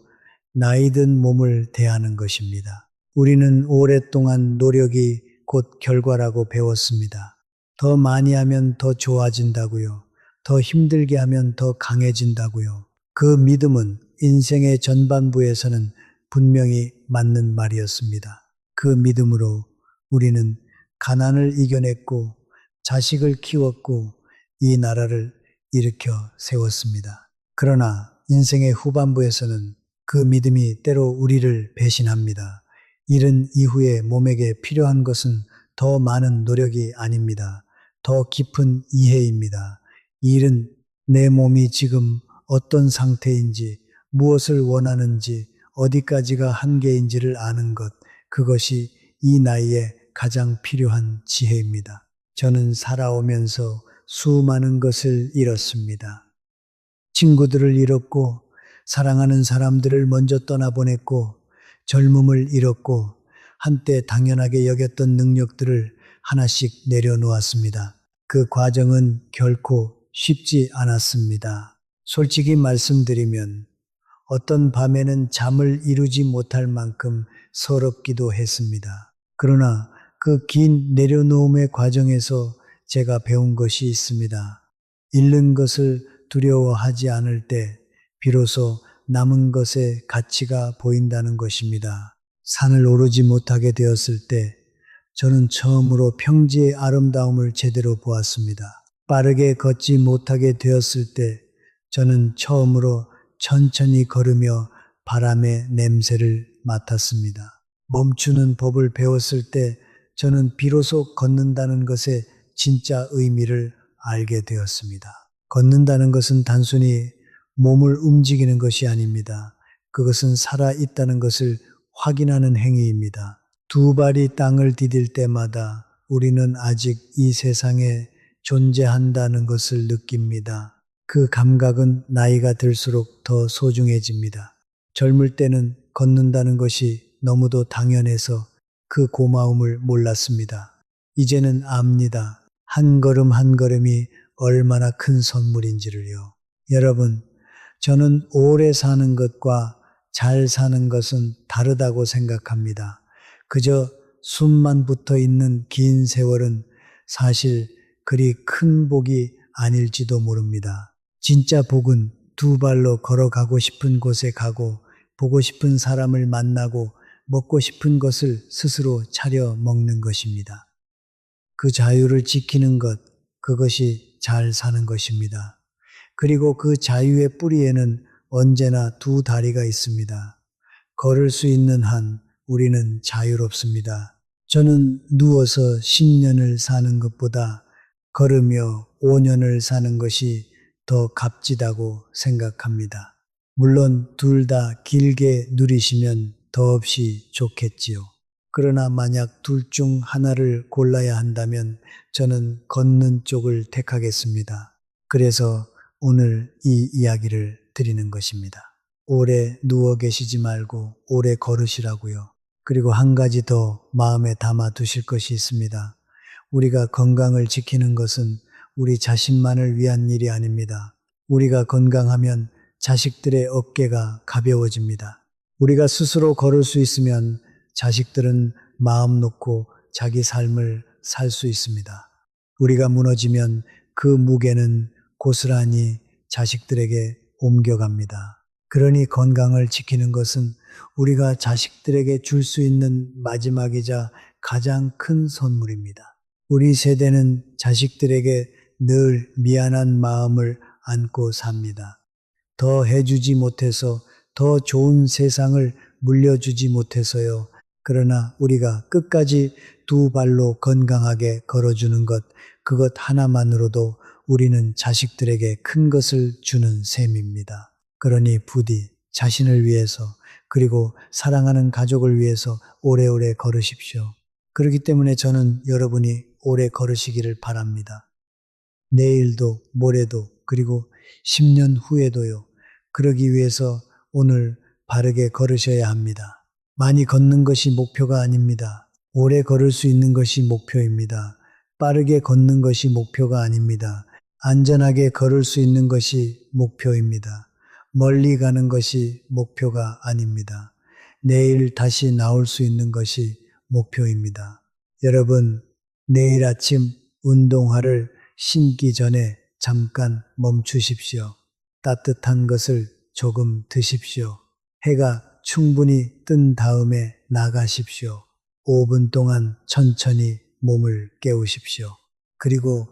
나이든 몸을 대하는 것입니다. 우리는 오랫동안 노력이 곧 결과라고 배웠습니다. 더 많이 하면 더 좋아진다고요. 더 힘들게 하면 더 강해진다고요. 그 믿음은 인생의 전반부에서는 분명히 맞는 말이었습니다. 그 믿음으로 우리는 가난을 이겨냈고 자식을 키웠고 이 나라를 일으켜 세웠습니다. 그러나 인생의 후반부에서는 그 믿음이 때로 우리를 배신합니다. 이른 이후에 몸에게 필요한 것은 더 많은 노력이 아닙니다. 더 깊은 이해입니다. 이 일은 내 몸이 지금 어떤 상태인지, 무엇을 원하는지, 어디까지가 한계인지를 아는 것, 그것이 이 나이에 가장 필요한 지혜입니다. 저는 살아오면서 수많은 것을 잃었습니다. 친구들을 잃었고, 사랑하는 사람들을 먼저 떠나보냈고, 젊음을 잃었고, 한때 당연하게 여겼던 능력들을 하나씩 내려놓았습니다. 그 과정은 결코 쉽지 않았습니다. 솔직히 말씀드리면 어떤 밤에는 잠을 이루지 못할 만큼 서럽기도 했습니다. 그러나 그 긴 내려놓음의 과정에서 제가 배운 것이 있습니다. 잃는 것을 두려워하지 않을 때 비로소 남은 것의 가치가 보인다는 것입니다. 산을 오르지 못하게 되었을 때 저는 처음으로 평지의 아름다움을 제대로 보았습니다. 빠르게 걷지 못하게 되었을 때 저는 처음으로 천천히 걸으며 바람의 냄새를 맡았습니다. 멈추는 법을 배웠을 때 저는 비로소 걷는다는 것의 진짜 의미를 알게 되었습니다. 걷는다는 것은 단순히 몸을 움직이는 것이 아닙니다. 그것은 살아있다는 것을 확인하는 행위입니다. 두 발이 땅을 디딜 때마다 우리는 아직 이 세상에 존재한다는 것을 느낍니다. 그 감각은 나이가 들수록 더 소중해집니다. 젊을 때는 걷는다는 것이 너무도 당연해서 그 고마움을 몰랐습니다. 이제는 압니다. 한 걸음 한 걸음이 얼마나 큰 선물인지를요. 여러분, 저는 오래 사는 것과 잘 사는 것은 다르다고 생각합니다. 그저 숨만 붙어 있는 긴 세월은 사실 그리 큰 복이 아닐지도 모릅니다. 진짜 복은 두 발로 걸어가고 싶은 곳에 가고 보고 싶은 사람을 만나고 먹고 싶은 것을 스스로 차려 먹는 것입니다. 그 자유를 지키는 것, 그것이 잘 사는 것입니다. 그리고 그 자유의 뿌리에는 언제나 두 다리가 있습니다. 걸을 수 있는 한 우리는 자유롭습니다. 저는 누워서 10년을 사는 것보다 걸으며 5년을 사는 것이 더 값지다고 생각합니다. 물론 둘 다 길게 누리시면 더없이 좋겠지요. 그러나 만약 둘 중 하나를 골라야 한다면 저는 걷는 쪽을 택하겠습니다. 그래서 오늘 이 이야기를 드리는 것입니다. 오래 누워 계시지 말고 오래 걸으시라고요. 그리고 한 가지 더 마음에 담아 두실 것이 있습니다. 우리가 건강을 지키는 것은 우리 자신만을 위한 일이 아닙니다. 우리가 건강하면 자식들의 어깨가 가벼워집니다. 우리가 스스로 걸을 수 있으면 자식들은 마음 놓고 자기 삶을 살 수 있습니다. 우리가 무너지면 그 무게는 고스란히 자식들에게 옮겨갑니다. 그러니 건강을 지키는 것은 우리가 자식들에게 줄 수 있는 마지막이자 가장 큰 선물입니다. 우리 세대는 자식들에게 늘 미안한 마음을 안고 삽니다. 더 해주지 못해서, 더 좋은 세상을 물려주지 못해서요. 그러나 우리가 끝까지 두 발로 건강하게 걸어주는 것, 그것 하나만으로도 우리는 자식들에게 큰 것을 주는 셈입니다. 그러니 부디 자신을 위해서 그리고 사랑하는 가족을 위해서 오래오래 걸으십시오. 그렇기 때문에 저는 여러분이 오래 걸으시기를 바랍니다. 내일도, 모레도, 그리고 10년 후에도요. 그러기 위해서 오늘 바르게 걸으셔야 합니다. 많이 걷는 것이 목표가 아닙니다. 오래 걸을 수 있는 것이 목표입니다. 빠르게 걷는 것이 목표가 아닙니다. 안전하게 걸을 수 있는 것이 목표입니다. 멀리 가는 것이 목표가 아닙니다. 내일 다시 나올 수 있는 것이 목표입니다. 여러분, 내일 아침 운동화를 신기 전에 잠깐 멈추십시오. 따뜻한 것을 조금 드십시오. 해가 충분히 뜬 다음에 나가십시오. 5분 동안 천천히 몸을 깨우십시오. 그리고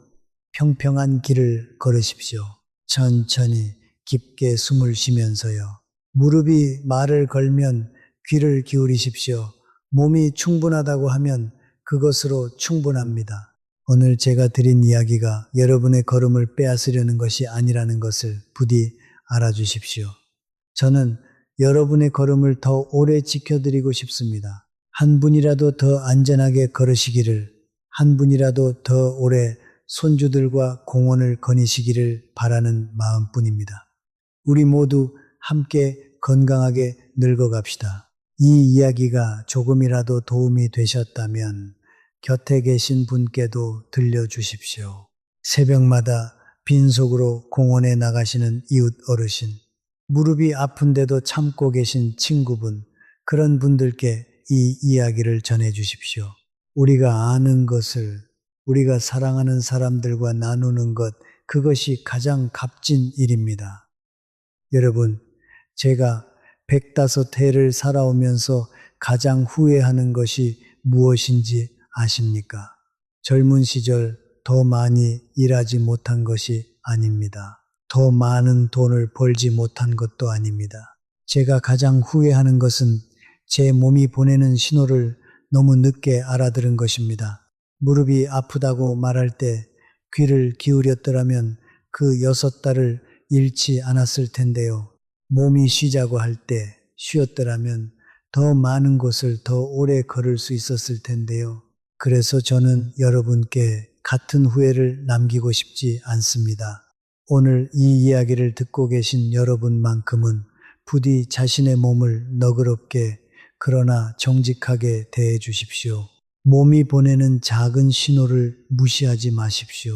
평평한 길을 걸으십시오. 천천히 깊게 숨을 쉬면서요. 무릎이 말을 걸면 귀를 기울이십시오. 몸이 충분하다고 하면 그것으로 충분합니다. 오늘 제가 드린 이야기가 여러분의 걸음을 빼앗으려는 것이 아니라는 것을 부디 알아주십시오. 저는 여러분의 걸음을 더 오래 지켜드리고 싶습니다. 한 분이라도 더 안전하게 걸으시기를, 한 분이라도 더 오래 손주들과 공원을 거니시기를 바라는 마음뿐입니다. 우리 모두 함께 건강하게 늙어갑시다. 이 이야기가 조금이라도 도움이 되셨다면 곁에 계신 분께도 들려주십시오. 새벽마다 빈속으로 공원에 나가시는 이웃 어르신, 무릎이 아픈데도 참고 계신 친구분, 그런 분들께 이 이야기를 전해주십시오. 우리가 아는 것을 우리가 사랑하는 사람들과 나누는 것, 그것이 가장 값진 일입니다. 여러분, 제가 105해를 살아오면서 가장 후회하는 것이 무엇인지 아십니까? 젊은 시절 더 많이 일하지 못한 것이 아닙니다. 더 많은 돈을 벌지 못한 것도 아닙니다. 제가 가장 후회하는 것은 제 몸이 보내는 신호를 너무 늦게 알아들은 것입니다. 무릎이 아프다고 말할 때 귀를 기울였더라면 그 6달을 잃지 않았을 텐데요. 몸이 쉬자고 할 때 쉬었더라면 더 많은 곳을 더 오래 걸을 수 있었을 텐데요. 그래서 저는 여러분께 같은 후회를 남기고 싶지 않습니다. 오늘 이 이야기를 듣고 계신 여러분만큼은 부디 자신의 몸을 너그럽게 그러나 정직하게 대해 주십시오. 몸이 보내는 작은 신호를 무시하지 마십시오.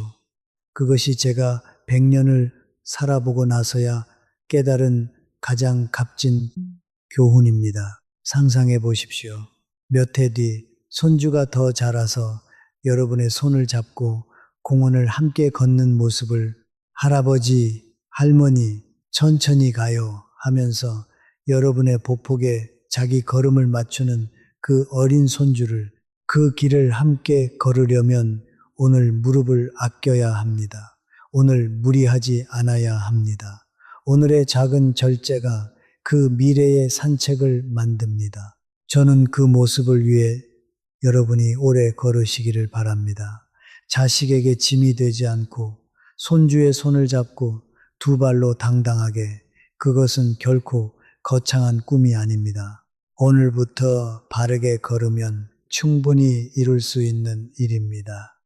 그것이 제가 100년을 살아보고 나서야 깨달은 가장 값진 교훈입니다. 상상해 보십시오. 몇 해 뒤 손주가 더 자라서 여러분의 손을 잡고 공원을 함께 걷는 모습을 할아버지, 할머니, 천천히 가요 하면서 여러분의 보폭에 자기 걸음을 맞추는 그 어린 손주를, 그 길을 함께 걸으려면 오늘 무릎을 아껴야 합니다. 오늘 무리하지 않아야 합니다. 오늘의 작은 절제가 그 미래의 산책을 만듭니다. 저는 그 모습을 위해 여러분이 오래 걸으시기를 바랍니다. 자식에게 짐이 되지 않고 손주의 손을 잡고 두 발로 당당하게, 그것은 결코 거창한 꿈이 아닙니다. 오늘부터 바르게 걸으면 충분히 이룰 수 있는 일입니다.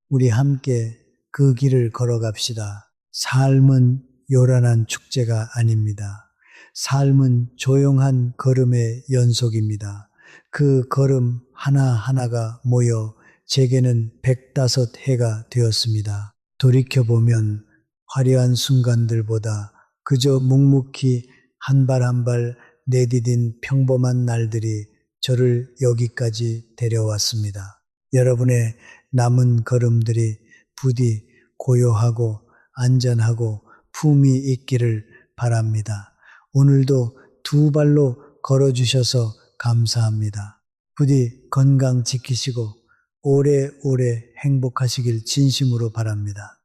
우리 함께 그 길을 걸어갑시다. 삶은 요란한 축제가 아닙니다. 삶은 조용한 걸음의 연속입니다. 그 걸음 하나하나가 모여 제게는 105해가 되었습니다. 돌이켜보면 화려한 순간들보다 그저 묵묵히 한 발 한 발 내디딘 평범한 날들이 저를 여기까지 데려왔습니다. 여러분의 남은 걸음들이 부디 고요하고 안전하고 품이 있기를 바랍니다. 오늘도 두 발로 걸어주셔서 감사합니다. 부디 건강 지키시고 오래오래 행복하시길 진심으로 바랍니다.